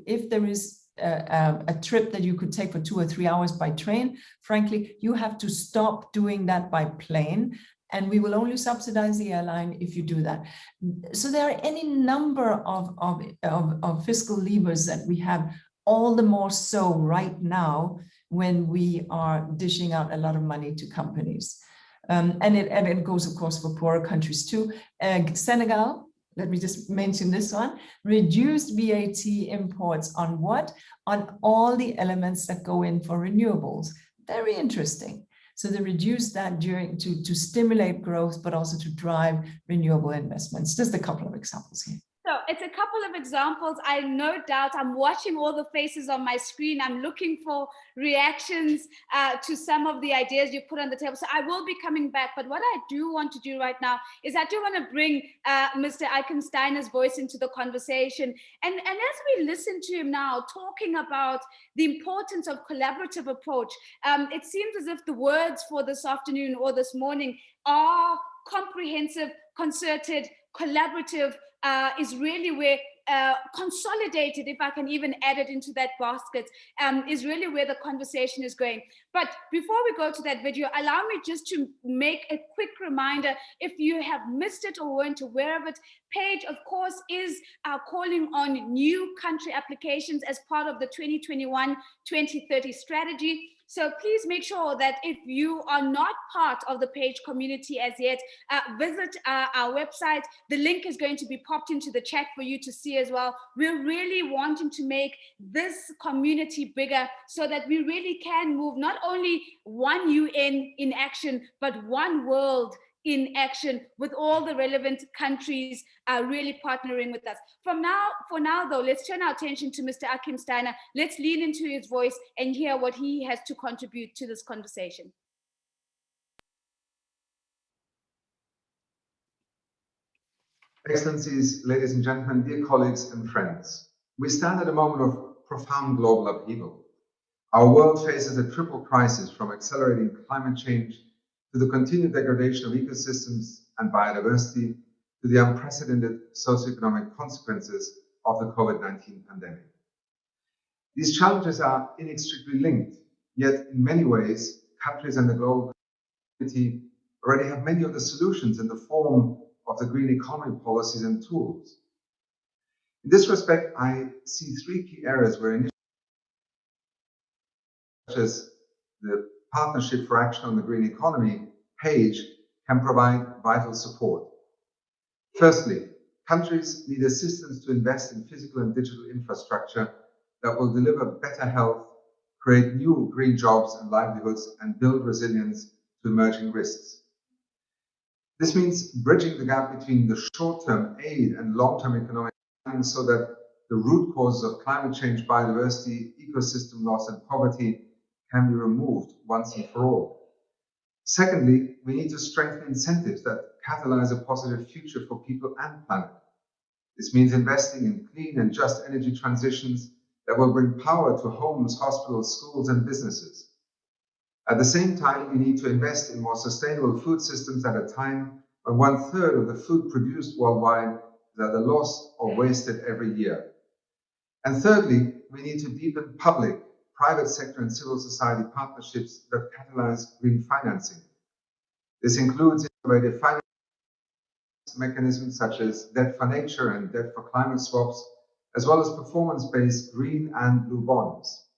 if there is a trip that you could take for 2 or 3 hours by train, frankly, you have to stop doing that by plane, and we will only subsidize the airline if you do that. So there are any number of fiscal levers that we have, all the more so right now when we are dishing out a lot of money to companies. And it goes, of course, for poorer countries too. Senegal, let me just mention this one, reduced VAT imports on what? On all the elements that go in for renewables. Very interesting. So they reduced that to stimulate growth, but also to drive renewable investments. Just a couple of examples here. So it's a couple of examples. I no doubt I'm watching all the faces on my screen. I'm looking for reactions to some of the ideas you put on the table. So I will be coming back. But what I do want to do right now is I do want to bring Mr. Eichensteiner's voice into the conversation. And as we listen to him now talking about the importance of collaborative approach, it seems as if the words for this afternoon or this morning are comprehensive, concerted, collaborative, is really where consolidated, if I can even add it into that basket, is really where the conversation is going. But before we go to that video, allow me just to make a quick reminder. If you have missed it or weren't aware of it, Page, of course, is calling on new country applications as part of the 2021-2030 strategy. So please make sure that if you are not part of the Page community as yet, visit our website. The link is going to be popped into the chat for you to see as well. We're really wanting to make this community bigger so that we really can move not only one UN in action, but one world in action, with all the relevant countries really partnering with us. For now though, let's turn our attention to Mr. Eichensteiner. Let's lean into his voice and hear what he has to contribute to this conversation. Excellencies, ladies and gentlemen, dear colleagues and friends, we stand at a moment of profound global upheaval. Our world faces a triple crisis, from accelerating climate change to the continued degradation of ecosystems and biodiversity, to the unprecedented socioeconomic consequences of the COVID-19 pandemic. These challenges are inextricably linked, yet in many ways, countries and the global community already have many of the solutions in the form of the green economy policies and tools. In this respect, I see three key areas where initiatives such as the Partnership for Action on the Green Economy, PAGE, can provide vital support. Firstly, countries need assistance to invest in physical and digital infrastructure that will deliver better health, create new green jobs and livelihoods, and build resilience to emerging risks. This means bridging the gap between the short-term aid and long-term economic planning so that the root causes of climate change, biodiversity, ecosystem loss, and poverty can be removed once and for all. Secondly, we need to strengthen incentives that catalyze a positive future for people and planet. This means investing in clean and just energy transitions that will bring power to homes, hospitals, schools, and businesses. At the same time, we need to invest in more sustainable food systems at a time when 1/3 of the food produced worldwide is either lost or wasted every year. And thirdly, we need to deepen public, private sector, and civil society partnerships that catalyze green financing. This includes innovative finance mechanisms such as debt for nature and debt for climate swaps, as well as performance-based green and blue bonds.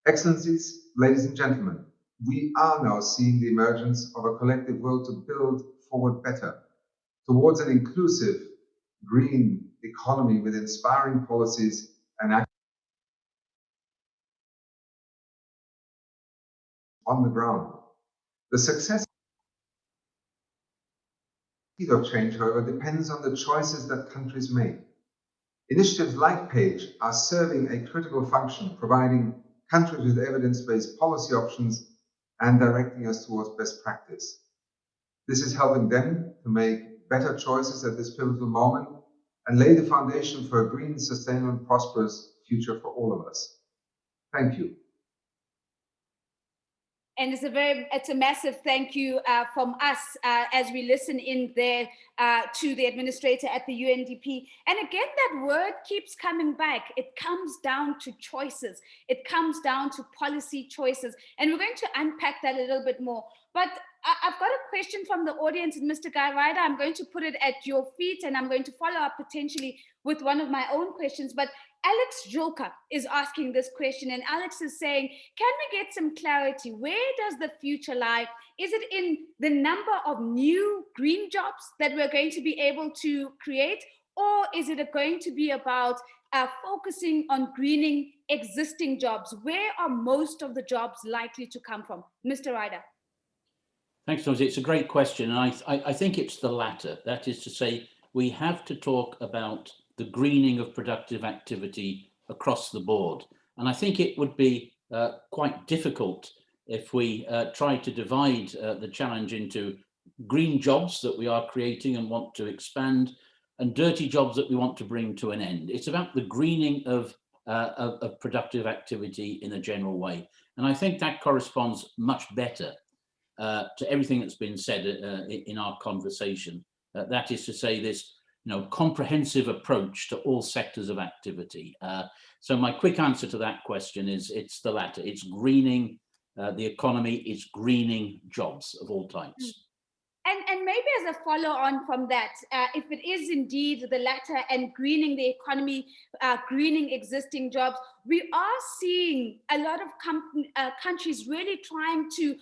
Excellencies, ladies and gentlemen, we are now seeing the emergence of a collective will to build forward better towards an inclusive green economy with inspiring policies and action on the ground. The success of change, however, depends on the choices that countries make. Initiatives like PAGE are serving a critical function, providing countries with evidence-based policy options and directing us towards best practice. This is helping them to make better choices at this pivotal moment and lay the foundation for a green, sustainable, and prosperous future for all of us. Thank you. And it's a massive thank you from us as we listen in there to the administrator at the UNDP. And again, that word keeps coming back. It comes down to choices. It comes down to policy choices. And we're going to unpack that a little bit more. But I've got a question from the audience, and Mr. Guy Ryder, I'm going to put it at your feet, and I'm going to follow up potentially with one of my own questions. But Alex Julka is asking this question, and Alex is saying, can we get some clarity? Where does the future lie? Is it in the number of new green jobs that we're going to be able to create? Or is it going to be about focusing on greening existing jobs? Where are most of the jobs likely to come from? Mr. Ryder. Thanks, Nozi. It's a great question. And I think it's the latter. That is to say, we have to talk about the greening of productive activity across the board. And I think it would be quite difficult if we try to divide the challenge into green jobs that we are creating and want to expand, and dirty jobs that we want to bring to an end. It's about the greening of productive activity in a general way. And I think that corresponds much better to everything that's been said in our conversation. That is to say, this comprehensive approach to all sectors of activity. So my quick answer to that question is it's the latter. It's greening the economy, it's greening jobs of all types. And maybe as a follow on from that, if it is indeed the latter and greening the economy, greening existing jobs, we are seeing a lot of countries really trying to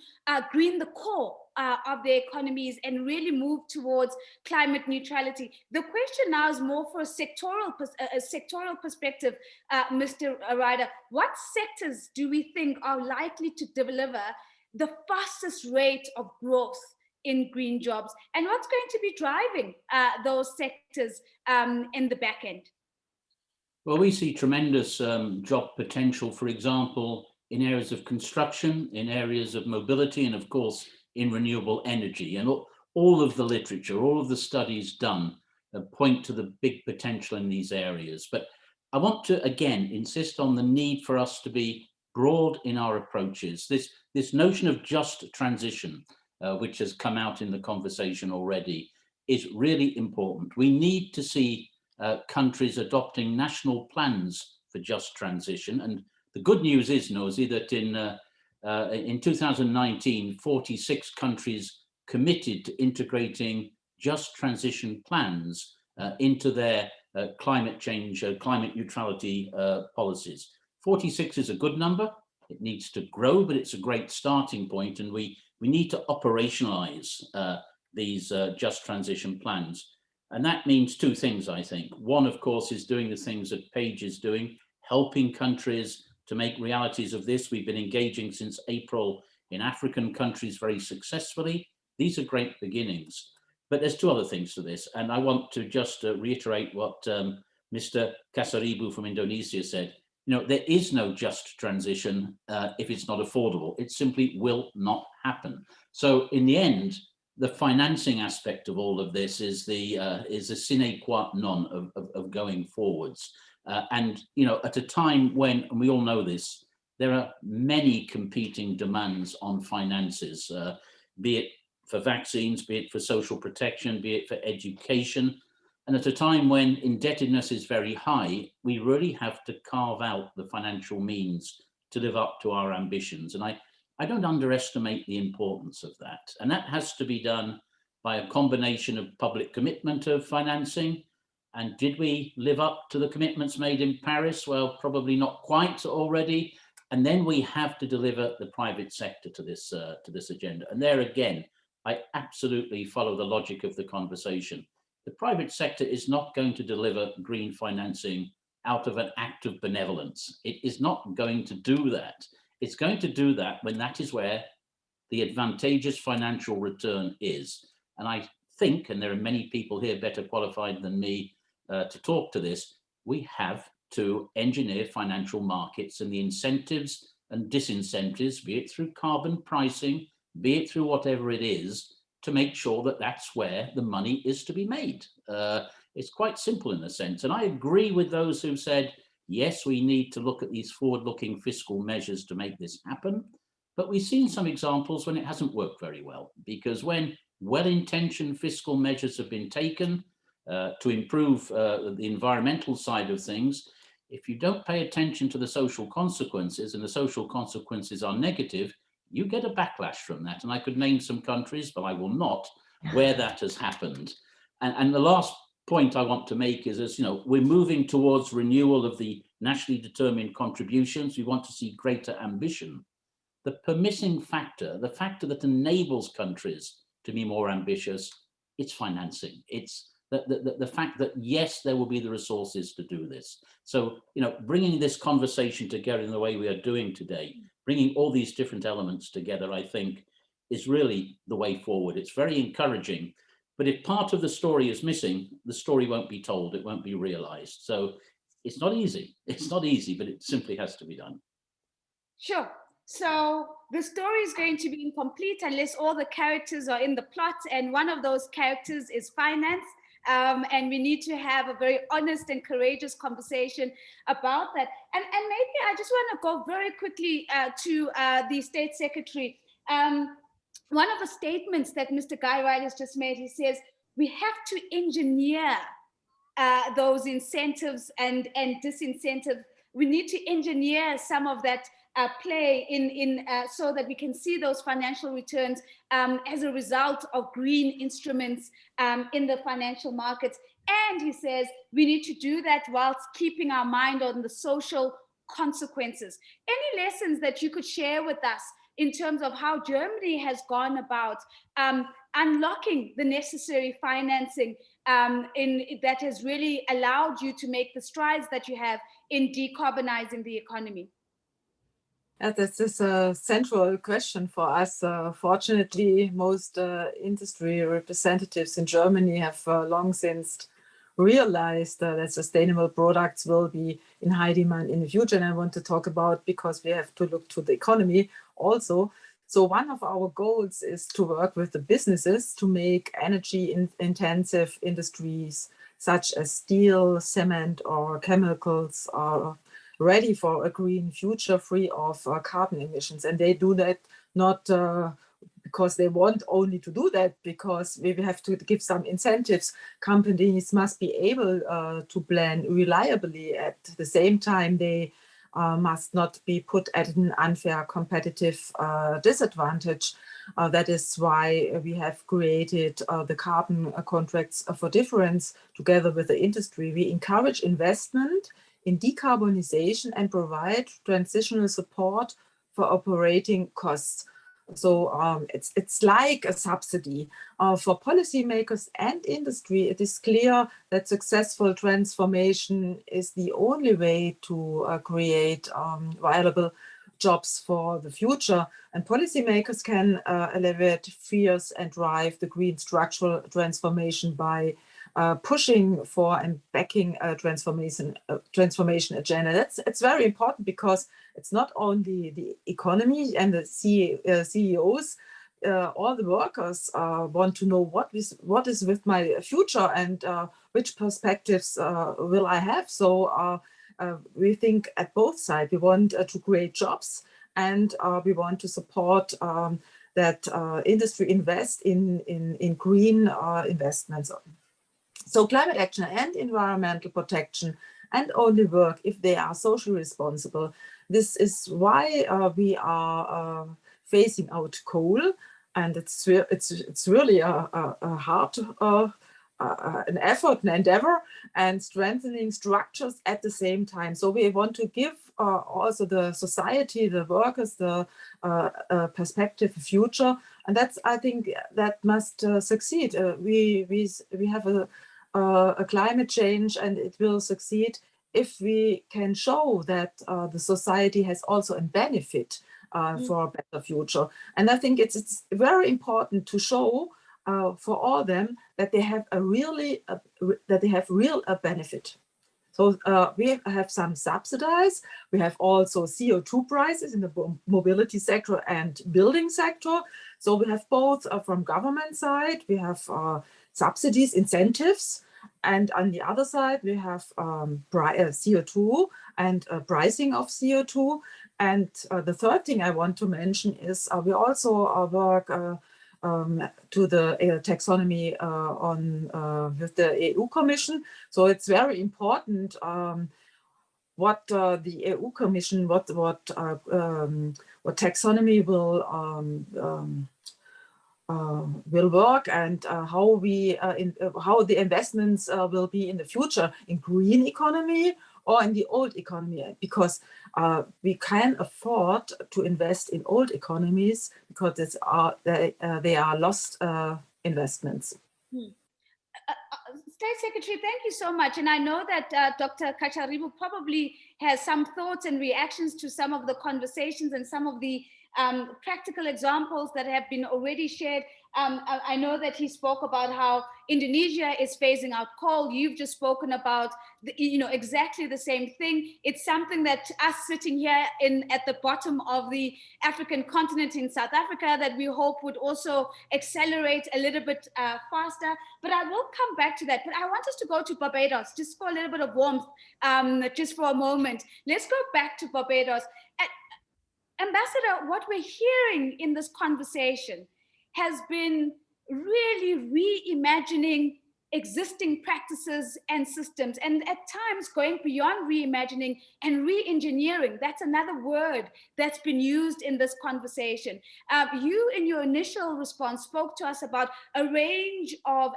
green the core of their economies and really move towards climate neutrality. The question now is more for a sectoral perspective, Mr. Ryder. What sectors do we think are likely to deliver the fastest rate of growth in green jobs, and what's going to be driving those sectors in the back end? Well, we see tremendous job potential, for example, in areas of construction, in areas of mobility, and of course, in renewable energy. And all of the literature, all of the studies done point to the big potential in these areas. But I want to, again, insist on the need for us to be broad in our approaches. This notion of just transition, which has come out in the conversation already, is really important. We need to see countries adopting national plans for just transition. And the good news is, Nosy, that in 2019, 46 countries committed to integrating just transition plans into their climate change, climate neutrality policies. 46 is a good number. It needs to grow, but it's a great starting point, and we need to operationalize these just transition plans. And that means two things, I think. One, of course, is doing the things that Paige is doing, helping countries to make realities of this. We've been engaging since April in African countries very successfully. These are great beginnings. But there's two other things to this. And I want to just reiterate what Mr. Kasaribu from Indonesia said. There is no just transition if it's not affordable. It simply will not happen. So in the end, the financing aspect of all of this is a sine qua non of going forwards. And at a time when, and we all know this, there are many competing demands on finances, be it for vaccines, be it for social protection, be it for education. And at a time when indebtedness is very high, we really have to carve out the financial means to live up to our ambitions. And I don't underestimate the importance of that. And that has to be done by a combination of public commitment of financing. And did we live up to the commitments made in Paris? Well, probably not quite already. And then we have to deliver the private sector to this agenda. And there again, I absolutely follow the logic of the conversation. The private sector is not going to deliver green financing out of an act of benevolence. It is not going to do that. It's going to do that when that is where the advantageous financial return is. And I think, and there are many people here better qualified than me to talk to this, we have to engineer financial markets and the incentives and disincentives, be it through carbon pricing, be it through whatever it is, to make sure that that's where the money is to be made. It's quite simple in a sense. And I agree with those who said, yes, we need to look at these forward-looking fiscal measures to make this happen. But we've seen some examples when it hasn't worked very well, because when well-intentioned fiscal measures have been taken to improve the environmental side of things, if you don't pay attention to the social consequences, and the social consequences are negative, you get a backlash from that. And I could name some countries, but I will not, where that has happened. And the last point I want to make is, as we're moving towards renewal of the nationally determined contributions. We want to see greater ambition. The permitting factor, the factor that enables countries to be more ambitious, it's financing. It's the fact that, yes, there will be the resources to do this. So, bringing this conversation together in the way we are doing today, bringing all these different elements together, I think, is really the way forward. It's very encouraging. But if part of the story is missing, the story won't be told, it won't be realized. So it's not easy. It's not easy, but it simply has to be done. Sure. So the story is going to be incomplete unless all the characters are in the plot, and one of those characters is finance. And we need to have a very honest and courageous conversation about that. And maybe I just want to go very quickly to the State Secretary. One of the statements that Mr. Guy Wright has just made, he says, we have to engineer those incentives and disincentives. We need to engineer some of that play in so that we can see those financial returns as a result of green instruments in the financial markets. And he says we need to do that whilst keeping our mind on the social consequences. Any lessons that you could share with us in terms of how Germany has gone about unlocking the necessary financing that has really allowed you to make the strides that you have in decarbonizing the economy? This is a central question for us. Fortunately, most industry representatives in Germany have long since realized that sustainable products will be in high demand in the future. And I want to talk about, because we have to look to the economy also. So one of our goals is to work with the businesses to make energy-intensive industries such as steel, cement, or chemicals ready for a green future free of carbon emissions. And they do that not because they want only to do that, because we have to give some incentives. Companies must be able to plan reliably. At the same time, they must not be put at an unfair competitive disadvantage. That is why we have created the carbon contracts for difference together with the industry. We encourage investment in decarbonization and provide transitional support for operating costs. So it's like a subsidy. For policymakers and industry, it is clear that successful transformation is the only way to create viable jobs for the future. And policymakers can alleviate fears and drive the green structural transformation by pushing for and backing a transformation agenda. It's very important, because it's not only the economy and the CEOs, all the workers want to know what is with my future and which perspectives will I have. So we think at both sides, we want to create jobs, and we want to support that industry invest in green investments. So climate action and environmental protection and only work if they are socially responsible. This is why we are phasing out coal, and it's really a hard an effort, an endeavor, and strengthening structures at the same time. So we want to give also the society, the workers, the perspective, future, and that's, I think, that must succeed. We have a climate change, and it will succeed if we can show that the society has also a benefit for a better future. And I think it's very important to show for all them that they have real benefit. So we have some subsidies. We have also CO2 prices in the mobility sector and building sector. So we have both from government side, we have subsidies, incentives, and on the other side, we have CO2 and pricing of CO2. And the third thing I want to mention is we also work to the taxonomy with the EU Commission. So it's very important what the EU Commission, what taxonomy will work, and how the investments will be in the future in green economy or in the old economy, because we can afford to invest in old economies because they are lost investments. State Secretary, thank you so much. And I know that Dr. Kacharibu probably has some thoughts and reactions to some of the conversations and some of the practical examples that have been already shared. I know that he spoke about how Indonesia is phasing out coal. You've just spoken about exactly the same thing. It's something that us sitting here at the bottom of the African continent in South Africa that we hope would also accelerate a little bit faster. But I will come back to that. But I want us to go to Barbados just for a little bit of warmth, just for a moment. Let's go back to Barbados. Ambassador, what we're hearing in this conversation has been really reimagining existing practices and systems, and at times going beyond reimagining and re-engineering. That's another word that's been used in this conversation. You, in your initial response, spoke to us about a range of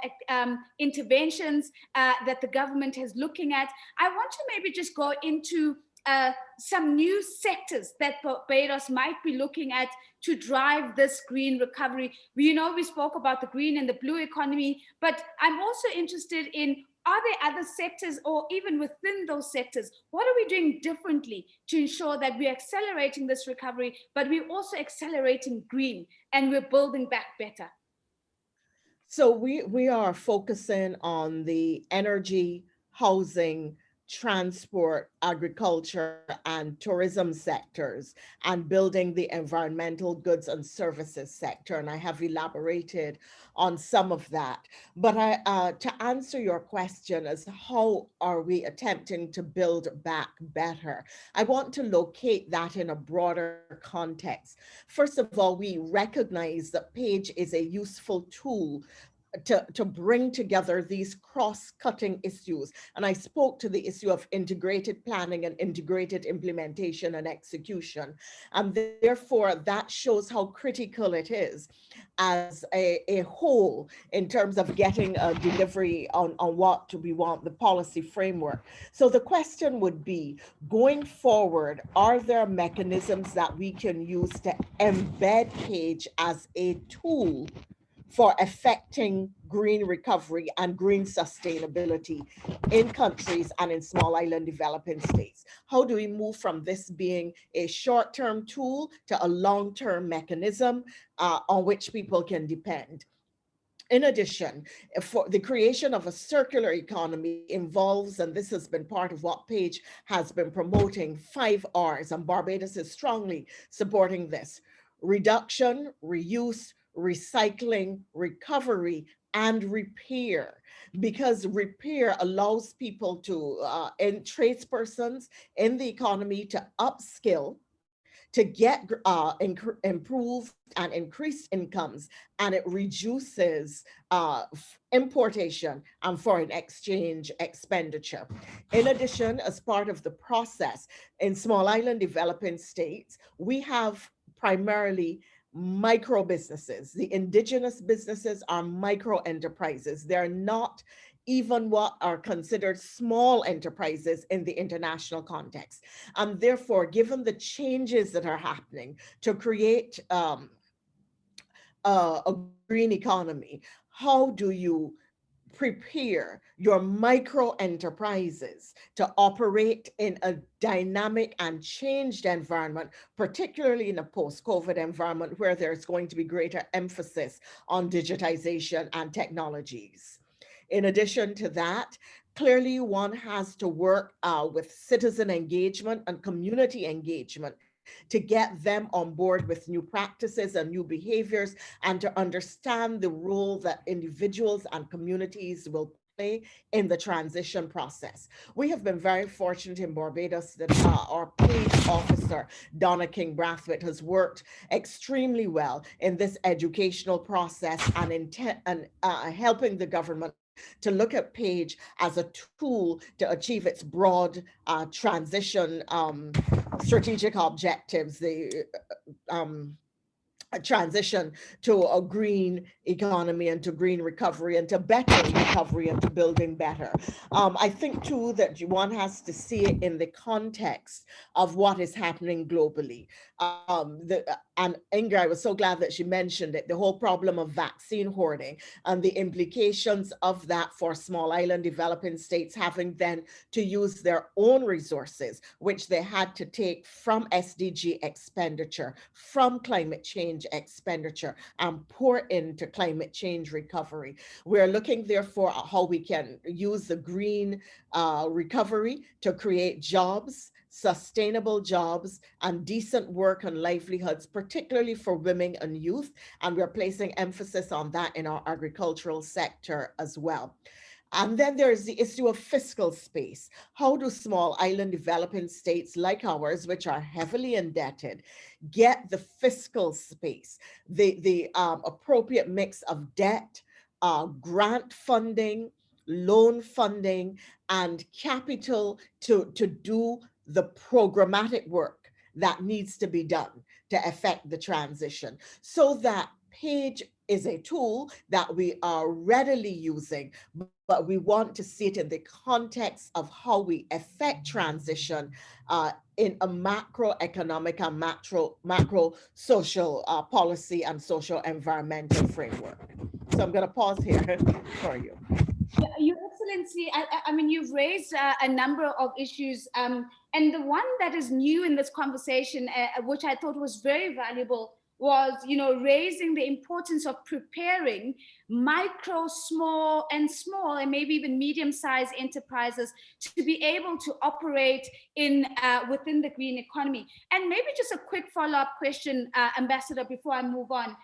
interventions that the government is looking at. I want to maybe just go into some new sectors that Barbados might be looking at to drive this green recovery. We spoke about the green and the blue economy, but I'm also interested in, are there other sectors, or even within those sectors, what are we doing differently to ensure that we're accelerating this recovery, but we're also accelerating green and we're building back better? So we are focusing on the energy, housing, transport, agriculture, and tourism sectors, and building the environmental goods and services sector. And I have elaborated on some of that. But to answer your question as how are we attempting to build back better, I want to locate that in a broader context. First of all, we recognize that PAGE is a useful tool to bring together these cross-cutting issues. And I spoke to the issue of integrated planning and integrated implementation and execution. And therefore, that shows how critical it is as a whole in terms of getting a delivery on what we want, the policy framework. So the question would be, going forward, are there mechanisms that we can use to embed PAGE as a tool for affecting green recovery and green sustainability in countries and in small island developing states? How do we move from this being a short-term tool to a long-term mechanism on which people can depend? In addition, for the creation of a circular economy involves, and this has been part of what PAGE has been promoting, 5 R's, and Barbados is strongly supporting this: reduction, reuse, recycling, recovery, and repair, because repair allows people to, and tradespersons in the economy, to upskill, to get improved and increased incomes, and it reduces importation and foreign exchange expenditure. In addition, as part of the process, in small island developing states, we have primarily micro businesses. The indigenous businesses are micro enterprises. They're not even what are considered small enterprises in the international context. And therefore, given the changes that are happening to create a green economy, how do you prepare your micro enterprises to operate in a dynamic and changed environment, particularly in a post-COVID environment where there's going to be greater emphasis on digitization and technologies? In addition to that, clearly one has to work with citizen engagement and community engagement to get them on board with new practices and new behaviors, and to understand the role that individuals and communities will play in the transition process. We have been very fortunate in Barbados that our PAGE officer, Donna King-Brathwaite, has worked extremely well in this educational process and helping the government to look at PAGE as a tool to achieve its broad transition strategic objectives, the a transition to a green economy and to green recovery and to better recovery and to building better. I think too that one has to see it in the context of what is happening globally. And Inga, I was so glad that she mentioned it, the whole problem of vaccine hoarding and the implications of that for small island developing states having then to use their own resources, which they had to take from SDG expenditure, from climate change expenditure, and pour into climate change recovery. We're looking therefore at how we can use the green recovery to create jobs, sustainable jobs, and decent work and livelihoods, particularly for women and youth. And we're placing emphasis on that in our agricultural sector as well. And then there's the issue of fiscal space. How do small island developing states like ours, which are heavily indebted, get the fiscal space, the appropriate mix of debt, grant funding, loan funding, and capital to do the programmatic work that needs to be done to affect the transition, so that PAGE is a tool that we are readily using, but we want to see it in the context of how we affect transition in a macroeconomic and macro social policy and social environmental framework. So I'm going to pause here for you. Your Excellency, I mean, you've raised a number of issues, and the one that is new in this conversation, which I thought was very valuable, was, you know, raising the importance of preparing micro, small, and maybe even medium-sized enterprises to be able to operate in within the green economy. And maybe just a quick follow-up question, Ambassador, before I move on.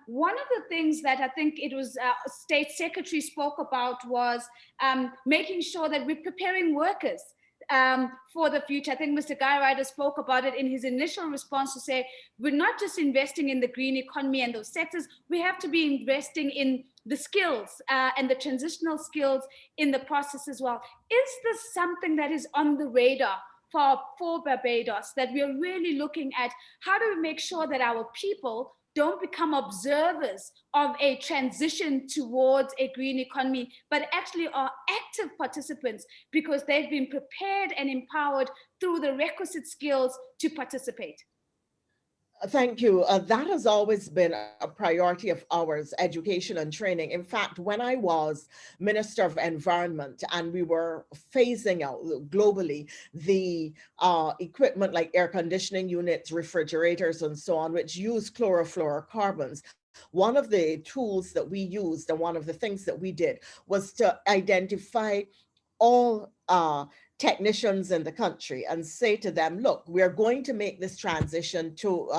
One of the things that I think it was State Secretary spoke about was making sure that we're preparing workers for the future. I think Mr. Guy Ryder spoke about it in his initial response to say, we're not just investing in the green economy and those sectors, we have to be investing in the skills and the transitional skills in the process as well. Is this something that is on the radar for Barbados, that we're really looking at? How do we make sure that our people don't become observers of a transition towards a green economy, but actually are active participants because they've been prepared and empowered through the requisite skills to participate? Thank you. That has always been a priority of ours, education and training. In fact, when I was Minister of Environment and we were phasing out globally the equipment like air conditioning units, refrigerators, and so on, which use chlorofluorocarbons, one of the tools that we used and one of the things that we did was to identify all technicians in the country and say to them, look, we're going to make this transition to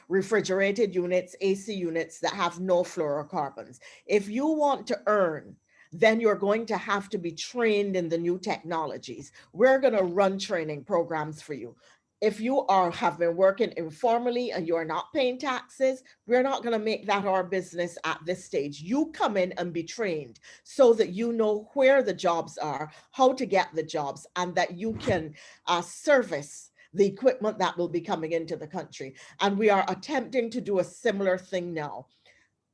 refrigerated units, AC units that have no fluorocarbons. If you want to earn, then you're going to have to be trained in the new technologies. We're going to run training programs for you. If you have been working informally and you're not paying taxes, we're not going to make that our business at this stage. You come in and be trained so that you know where the jobs are, how to get the jobs, and that you can service the equipment that will be coming into the country. And we are attempting to do a similar thing now.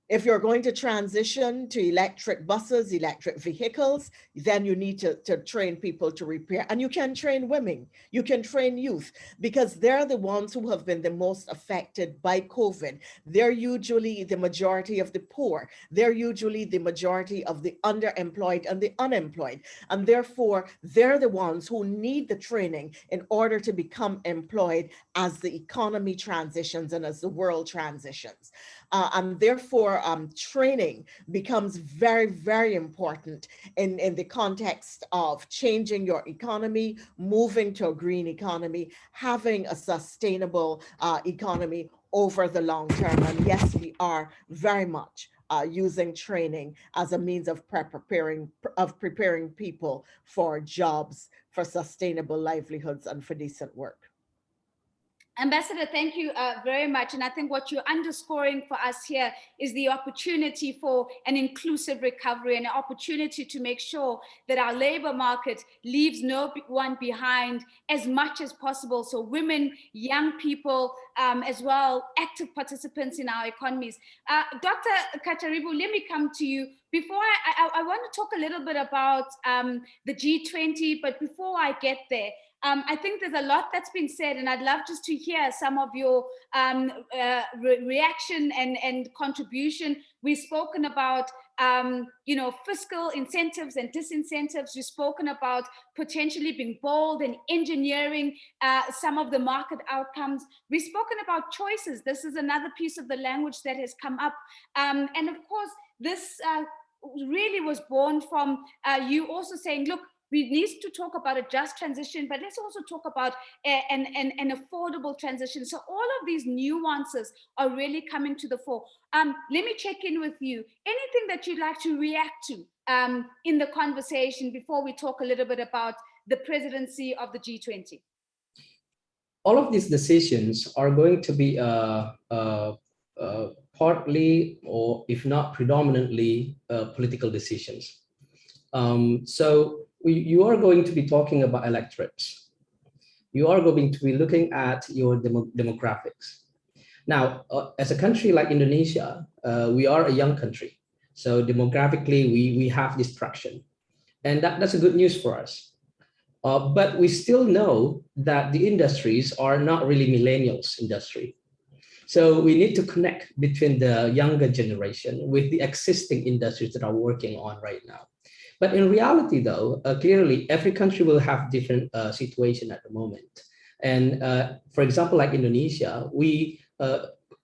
If you're going to transition to electric buses, electric vehicles, then you need to train people to repair. And you can train women, you can train youth, because they're the ones who have been the most affected by COVID. They're usually the majority of the poor. They're usually the majority of the underemployed and the unemployed. And therefore, they're the ones who need the training in order to become employed as the economy transitions and as the world transitions. And therefore, training becomes very, very important in the context of changing your economy, moving to a green economy, having a sustainable economy over the long term. And yes, we are very much using training as a means of preparing people for jobs, for sustainable livelihoods, and for decent work. Ambassador, thank you very much. And I think what you're underscoring for us here is the opportunity for an inclusive recovery and an opportunity to make sure that our labor market leaves no one behind as much as possible. So women, young people, as well, active participants in our economies. Dr. Kataribou, let me come to you. Before I want to talk a little bit about the G20, but before I get there, I think there's a lot that's been said, and I'd love just to hear some of your reaction and contribution. We've spoken about, fiscal incentives and disincentives. We've spoken about potentially being bold and engineering some of the market outcomes. We've spoken about choices. This is another piece of the language that has come up. And of course, this really was born from you also saying, look, we need to talk about a just transition, but let's also talk about an affordable transition. So all of these nuances are really coming to the fore. Let me check in with you. Anything that you'd like to react to in the conversation before we talk a little bit about the presidency of the G20? All of these decisions are going to be partly, or if not predominantly, political decisions. So you are going to be talking about electorates. You are going to be looking at your demographics. Now, as a country like Indonesia, we are a young country. So demographically, we have this traction. And that's a good news for us. But we still know that the industries are not really millennials industry. So we need to connect between the younger generation with the existing industries that are working on right now. But in reality, though, clearly every country will have different situation at the moment. And for example, like Indonesia, we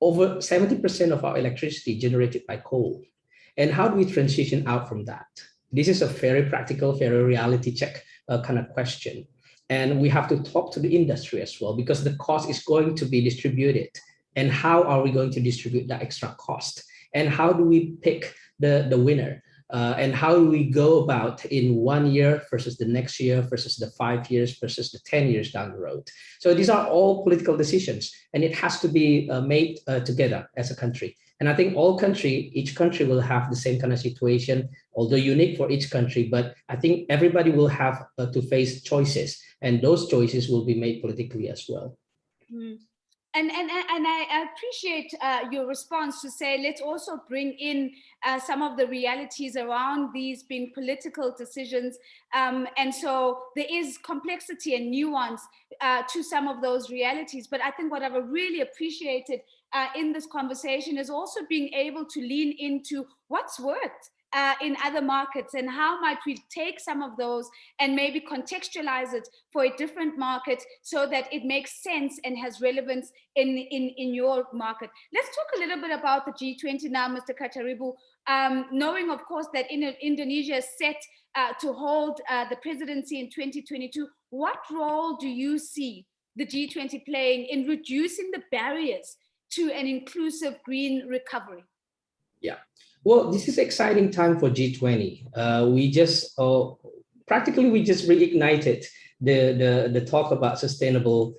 over 70% of our electricity generated by coal. And how do we transition out from that? This is a very practical, very reality check kind of question. And we have to talk to the industry as well, because the cost is going to be distributed. And how are we going to distribute that extra cost? And how do we pick the winner? And how do we go about in 1 year versus the next year versus the 5 years versus the 10 years down the road? So these are all political decisions, and it has to be made together as a country. And I think each country will have the same kind of situation, although unique for each country, but I think everybody will have to face choices, and those choices will be made politically as well. Mm. And I appreciate your response to say, let's also bring in some of the realities around these being political decisions. And so there is complexity and nuance to some of those realities. But I think what I've really appreciated in this conversation is also being able to lean into what's worked in other markets, and how might we take some of those and maybe contextualize it for a different market so that it makes sense and has relevance in your market. Let's talk a little bit about the G20 now, Mr. Kataribou, knowing of course that Indonesia is set to hold the presidency in 2022. What role do you see the G20 playing in reducing the barriers to an inclusive green recovery? Yeah, well, this is exciting time for G20. We just practically reignited the talk about sustainable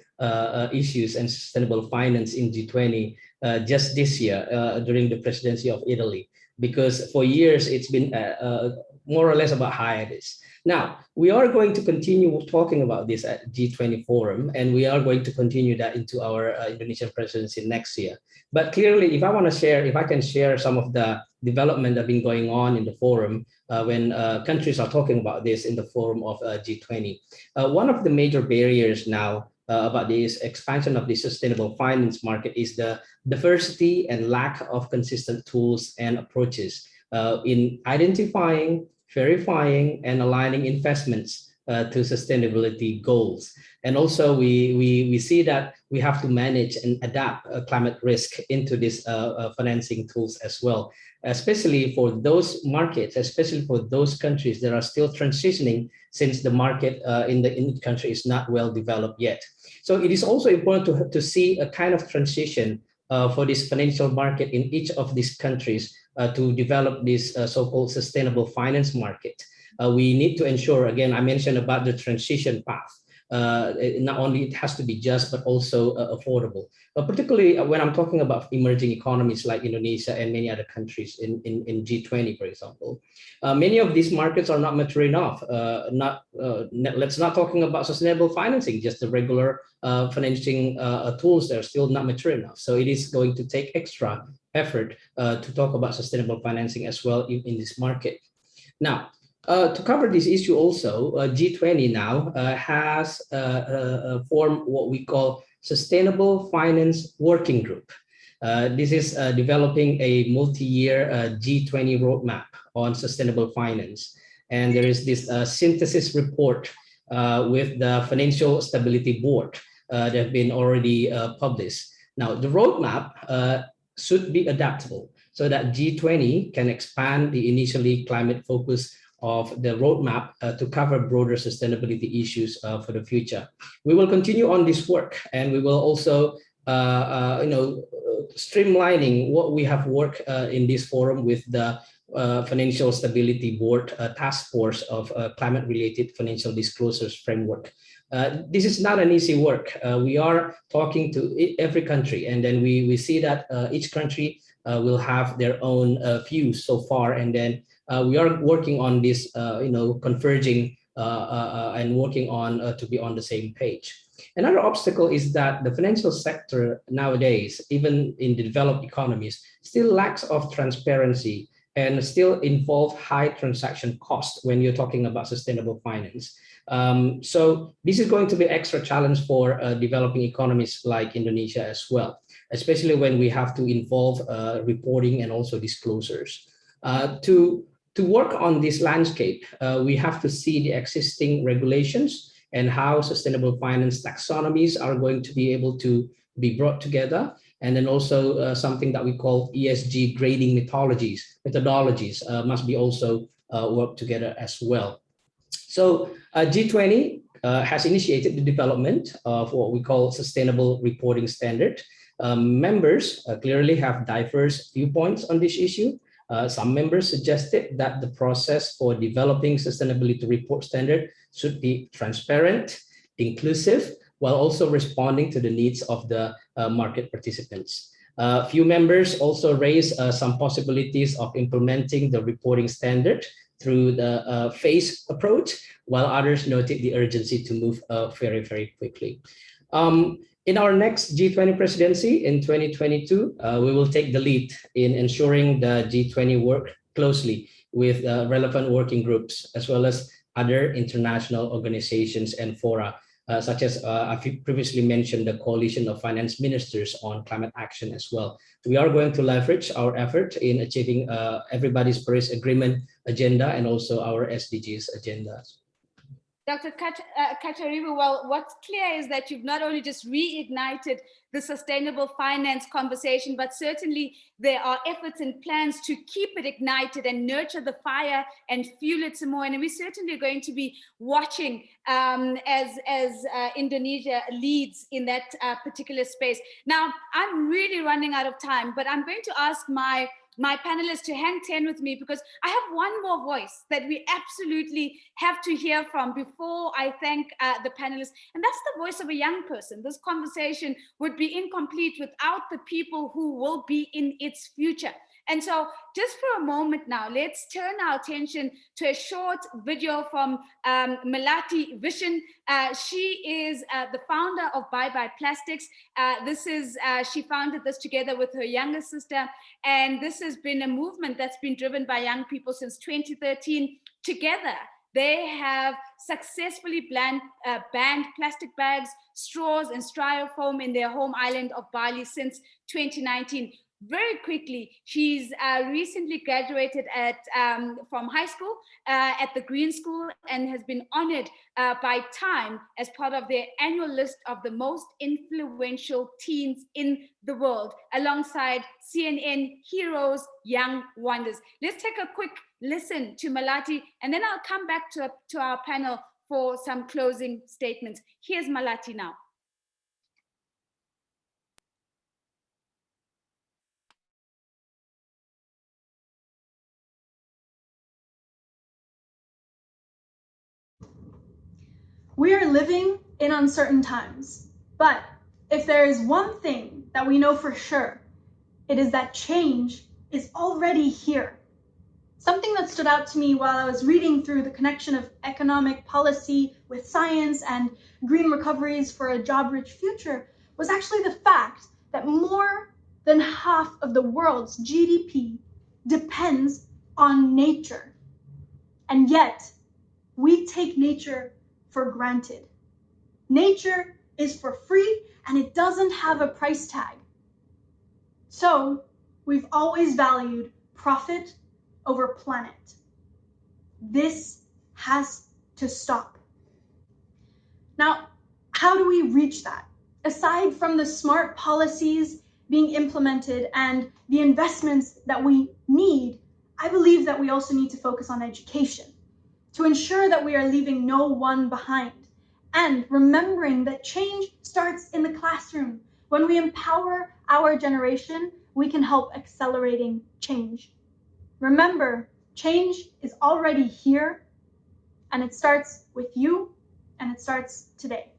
issues and sustainable finance in G20 just this year during the presidency of Italy, because for years it's been more or less about hiatus. Now, we are going to continue talking about this at G20 Forum, and we are going to continue that into our Indonesian presidency next year. But clearly, if I can share some of the development that have been going on in the forum when countries are talking about this in the forum of G20. One of the major barriers now about this expansion of the sustainable finance market is the diversity and lack of consistent tools and approaches in identifying, verifying, and aligning investments to sustainability goals. And also we see that we have to manage and adapt climate risk into these financing tools as well, especially for those markets, especially for those countries that are still transitioning, since the market in the country is not well developed yet. So it is also important to see a kind of transition for this financial market in each of these countries to develop this so-called sustainable finance market. We need to ensure, again, I mentioned about the transition path. not only it has to be just, but also affordable. Particularly when I'm talking about emerging economies like Indonesia and many other countries in G20, for example. Many of these markets are not mature enough. Let's not talking about sustainable financing, just the regular financing tools that are still not mature enough. So it is going to take extra effort to talk about sustainable financing as well in this market. Now, to cover this issue also, G20 now has formed what we call Sustainable Finance Working Group. This is developing a multi-year G20 roadmap on sustainable finance. And there is this synthesis report with the Financial Stability Board that have been already published. Now, the roadmap should be adaptable so that G20 can expand the initially climate-focused of the roadmap to cover broader sustainability issues for the future. We will continue on this work, and we will also, streamlining what we have worked in this forum with the Financial Stability Board Task Force of Climate-Related Financial Disclosures Framework. This is not an easy work. We are talking to every country, and then we see that each country will have their own views so far, and then we are working on this, converging and working on to be on the same page. Another obstacle is that the financial sector nowadays, even in the developed economies, still lacks of transparency and still involve high transaction costs when you're talking about sustainable finance. So this is going to be an extra challenge for developing economies like Indonesia as well, especially when we have to involve reporting and also disclosures. To work on this landscape, we have to see the existing regulations and how sustainable finance taxonomies are going to be able to be brought together. And then also something that we call ESG grading methodologies must be also worked together as well. So G20 has initiated the development of what we call sustainable reporting standard. Members clearly have diverse viewpoints on this issue. Some members suggested that the process for developing sustainability report standard should be transparent, inclusive, while also responding to the needs of the market participants. Few members also raised some possibilities of implementing the reporting standard through the phased approach, while others noted the urgency to move very, very quickly. In our next G20 presidency in 2022, we will take the lead in ensuring the G20 work closely with relevant working groups, as well as other international organizations and fora, such as I've previously mentioned, the Coalition of Finance Ministers on Climate Action as well. We are going to leverage our effort in achieving everybody's Paris Agreement agenda and also our SDGs agendas. Dr. Kacharibu, well, what's clear is that you've not only just reignited the sustainable finance conversation, but certainly there are efforts and plans to keep it ignited and nurture the fire and fuel it some more. And we're certainly going to be watching as Indonesia leads in that particular space. Now, I'm really running out of time, but I'm going to ask my panelists to hang 10 with me, because I have one more voice that we absolutely have to hear from before I thank the panelists, and that's the voice of a young person. This conversation would be incomplete without the people who will be in its future. And so just for a moment now, let's turn our attention to a short video from Melati Vishen. She is the founder of Bye Bye Plastics. She founded this together with her younger sister. And this has been a movement that's been driven by young people since 2013. Together, they have successfully banned plastic bags, straws, and styrofoam in their home island of Bali since 2019. Very quickly, she's recently graduated from high school at the Green School and has been honored by Time as part of their annual list of the most influential teens in the world, alongside CNN Heroes, Young Wonders. Let's take a quick listen to Melati, and then I'll come back to our panel for some closing statements. Here's Melati now. We are living in uncertain times. But if there is one thing that we know for sure, it is that change is already here. Something that stood out to me while I was reading through the connection of economic policy with science and green recoveries for a job-rich future was actually the fact that more than half of the world's GDP depends on nature. And yet, we take nature for granted. Nature is for free and it doesn't have a price tag. So, we've always valued profit over planet. This has to stop. Now, how do we reach that? Aside from the smart policies being implemented and the investments that we need, I believe that we also need to focus on education to ensure that we are leaving no one behind and remembering that change starts in the classroom. When we empower our generation, we can help accelerating change. Remember, change is already here, and it starts with you, and it starts today.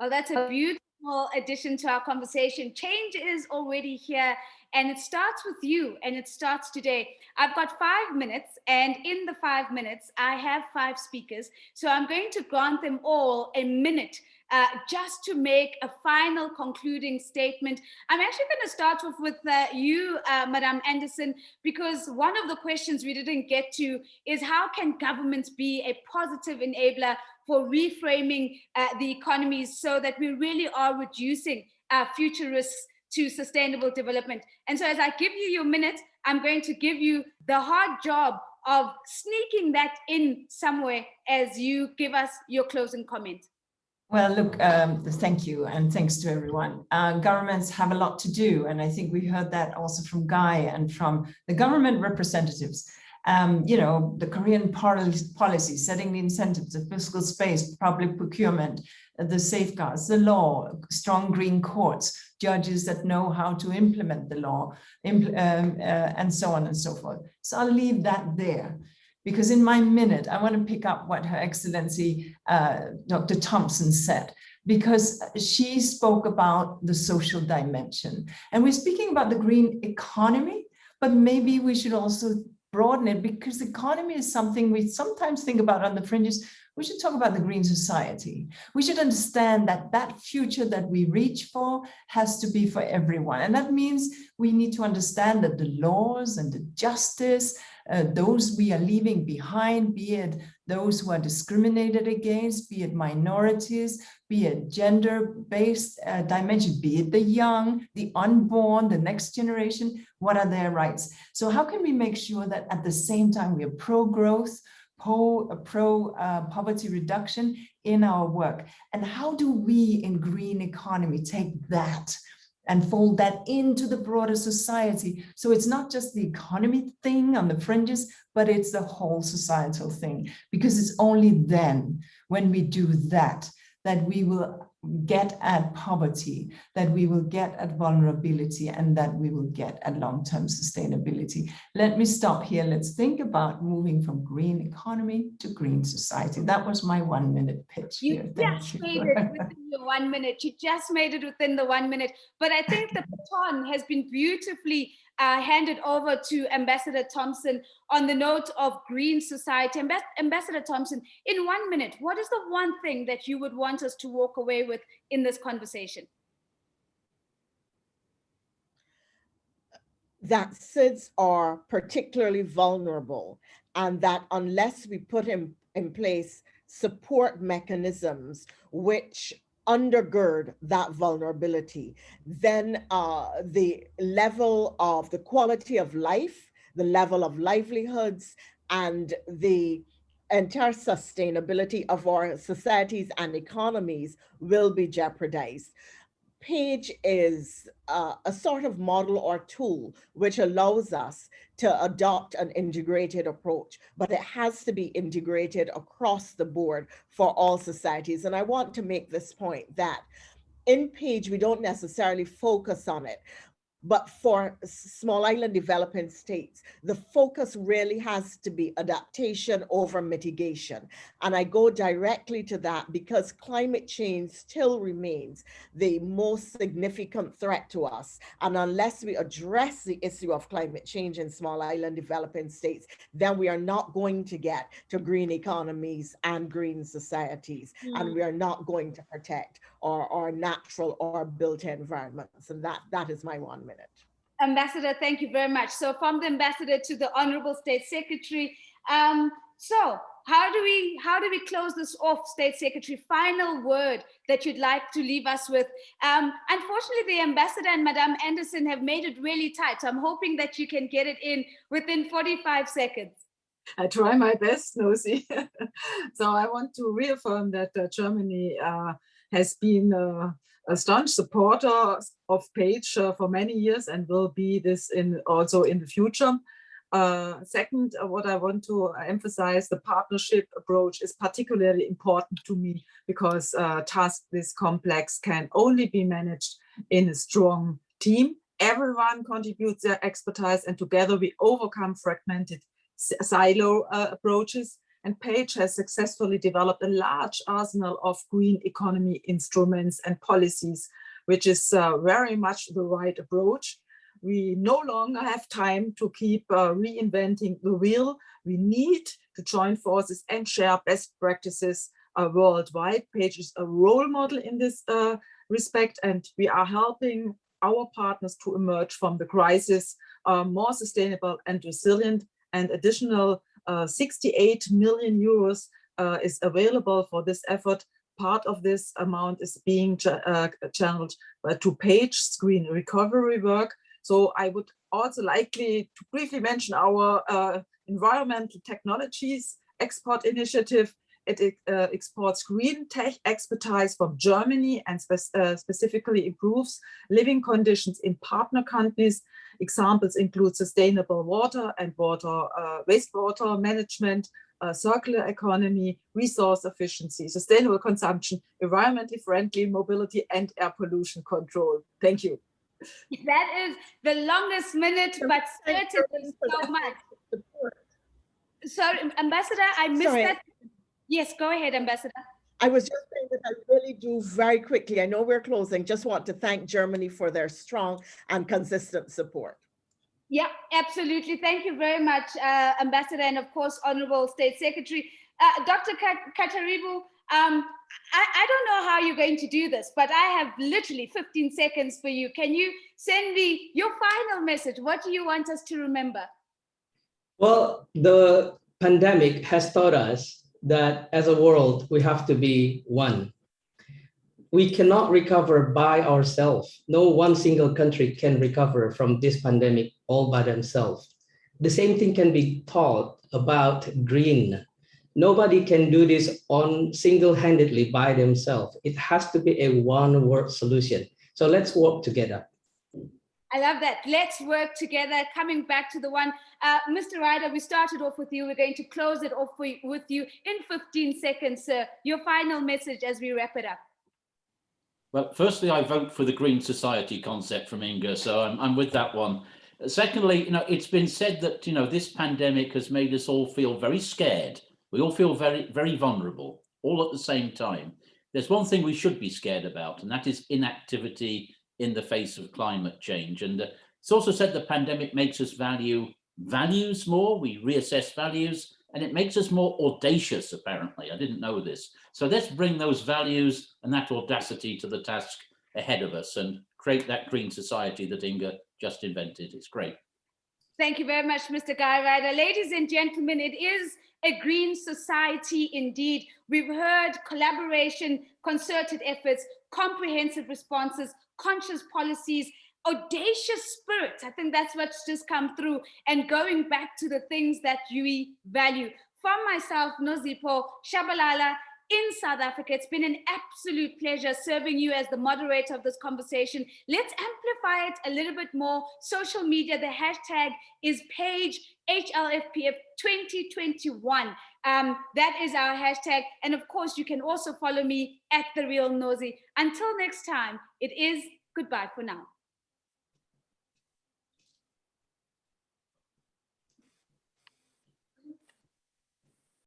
Oh, that's a beautiful addition to our conversation. Change is already here, and it starts with you, and it starts today. I've got 5 minutes, and in the 5 minutes, I have 5 speakers. So I'm going to grant them all a minute just to make a final concluding statement. I'm actually going to start off with you, Madame Anderson, because one of the questions we didn't get to is how can governments be a positive enabler for reframing the economies so that we really are reducing future risks to sustainable development. And so as I give you your minute, I'm going to give you the hard job of sneaking that in somewhere as you give us your closing comment. Well, look, thank you, and thanks to everyone. Governments have a lot to do, and I think we heard that also from Guy and from the government representatives. The Korean policy, setting the incentives, the fiscal space, public procurement, the safeguards, the law, strong green courts, judges that know how to implement the law, and so on and so forth. So I'll leave that there. Because in my minute, I want to pick up what Her Excellency Dr. Thompson said, because she spoke about the social dimension. And we're speaking about the green economy, but maybe we should also broaden it, because the economy is something we sometimes think about on the fringes. We should talk about the green society. We should understand that that future that we reach for has to be for everyone. And that means we need to understand that the laws and the justice, those we are leaving behind, be it those who are discriminated against, be it minorities, be it gender-based dimension, be it the young, the unborn, the next generation, what are their rights? So how can we make sure that at the same time we are pro-growth, pro-poverty reduction in our work? And how do we in green economy take that and fold that into the broader society? So it's not just the economy thing on the fringes, but it's the whole societal thing, because it's only then when we do that, that we will get at poverty, that we will get at vulnerability, and that we will get at long-term sustainability. Let me stop here. Let's think about moving from green economy to green society. That was my 1 minute pitch here. Thank you. Made it within your 1 minute. You just made it within the 1 minute. But I think the baton has been beautifully handed over to Ambassador Thompson on the note of green society. Ambassador Thompson, in 1 minute, what is the one thing that you would want us to walk away with in this conversation? That SIDS are particularly vulnerable, and that unless we put in place support mechanisms which undergird that vulnerability, then the level of the quality of life, the level of livelihoods, and the entire sustainability of our societies and economies will be jeopardized. PAGE is a sort of model or tool which allows us to adopt an integrated approach, but it has to be integrated across the board for all societies. And I want to make this point that in PAGE, we don't necessarily focus on it, But for small island developing states, the focus really has to be adaptation over mitigation. And I go directly to that because climate change still remains the most significant threat to us. And unless we address the issue of climate change in small island developing states, then we are not going to get to green economies and green societies. And we are not going to protect our natural or built environments. And that is my 1 minute. Ambassador, thank you very much. So from the ambassador to the Honorable State Secretary, so how do we close this off, State Secretary? Final word that you'd like to leave us with. Unfortunately, the ambassador and Madame Anderson have made it really tight. So I'm hoping that you can get it in within 45 seconds. I try my best, Nosy. So I want to reaffirm that Germany has been a staunch supporter of PAGE for many years and will be this also in the future. Second, what I want to emphasize, the partnership approach is particularly important to me because tasks this complex can only be managed in a strong team. Everyone contributes their expertise and together we overcome fragmented silo approaches. And PAGE has successfully developed a large arsenal of green economy instruments and policies, which is very much the right approach. We no longer have time to keep reinventing the wheel. We need to join forces and share best practices worldwide. PAGE is a role model in this respect, and we are helping our partners to emerge from the crisis more sustainable and resilient. And additional 68 million euros is available for this effort. Part of this amount is being channeled to PAGE green recovery work. So I would also likely to briefly mention our environmental technologies export initiative. It exports green tech expertise from Germany and specifically improves living conditions in partner countries. Examples include sustainable water and wastewater management, circular economy, resource efficiency, sustainable consumption, environmentally friendly mobility, and air pollution control. Thank you. That is the longest minute, but certainly so much. Sorry, Ambassador, I missed that. Yes, go ahead, Ambassador. I was just saying that I really do very quickly, I know we're closing, just want to thank Germany for their strong and consistent support. Yeah, absolutely. Thank you very much, Ambassador, and of course, Honorable State Secretary. Dr. Kataribu, I don't know how you're going to do this, but I have literally 15 seconds for you. Can you send me your final message? What do you want us to remember? Well, the pandemic has taught us that as a world, we have to be one. We cannot recover by ourselves. No one single country can recover from this pandemic all by themselves. The same thing can be taught about green. Nobody can do this on single-handedly by themselves. It has to be a one-word solution. So let's work together. I love that. Let's work together. Coming back to the one, Mr. Ryder, we started off with you. We're going to close it off with you in 15 seconds, sir. Your final message as we wrap it up. Well, firstly, I vote for the Green Society concept from Inga, so I'm with that one. Secondly, it's been said that, this pandemic has made us all feel very scared. We all feel very, very vulnerable, all at the same time. There's one thing we should be scared about, and that is inactivity in the face of climate change. And it's also said the pandemic makes us value values more. We reassess values, and it makes us more audacious, apparently. I didn't know this. So let's bring those values and that audacity to the task ahead of us and create that green society that Inga just invented. It's great. Thank you very much, Mr. Guy Ryder. Ladies and gentlemen, it is a green society indeed. We've heard collaboration, concerted efforts, comprehensive responses, conscious policies, audacious spirits. I think that's what's just come through, and going back to the things that we value. From myself, Nozipho Shabalala, in South Africa, it's been an absolute pleasure serving you as the moderator of this conversation. Let's amplify it a little bit more. Social media, the hashtag is PAGE HLFPF 2021. That is our hashtag. And of course, you can also follow me at The Real Nosy. Until next time, it is goodbye for now.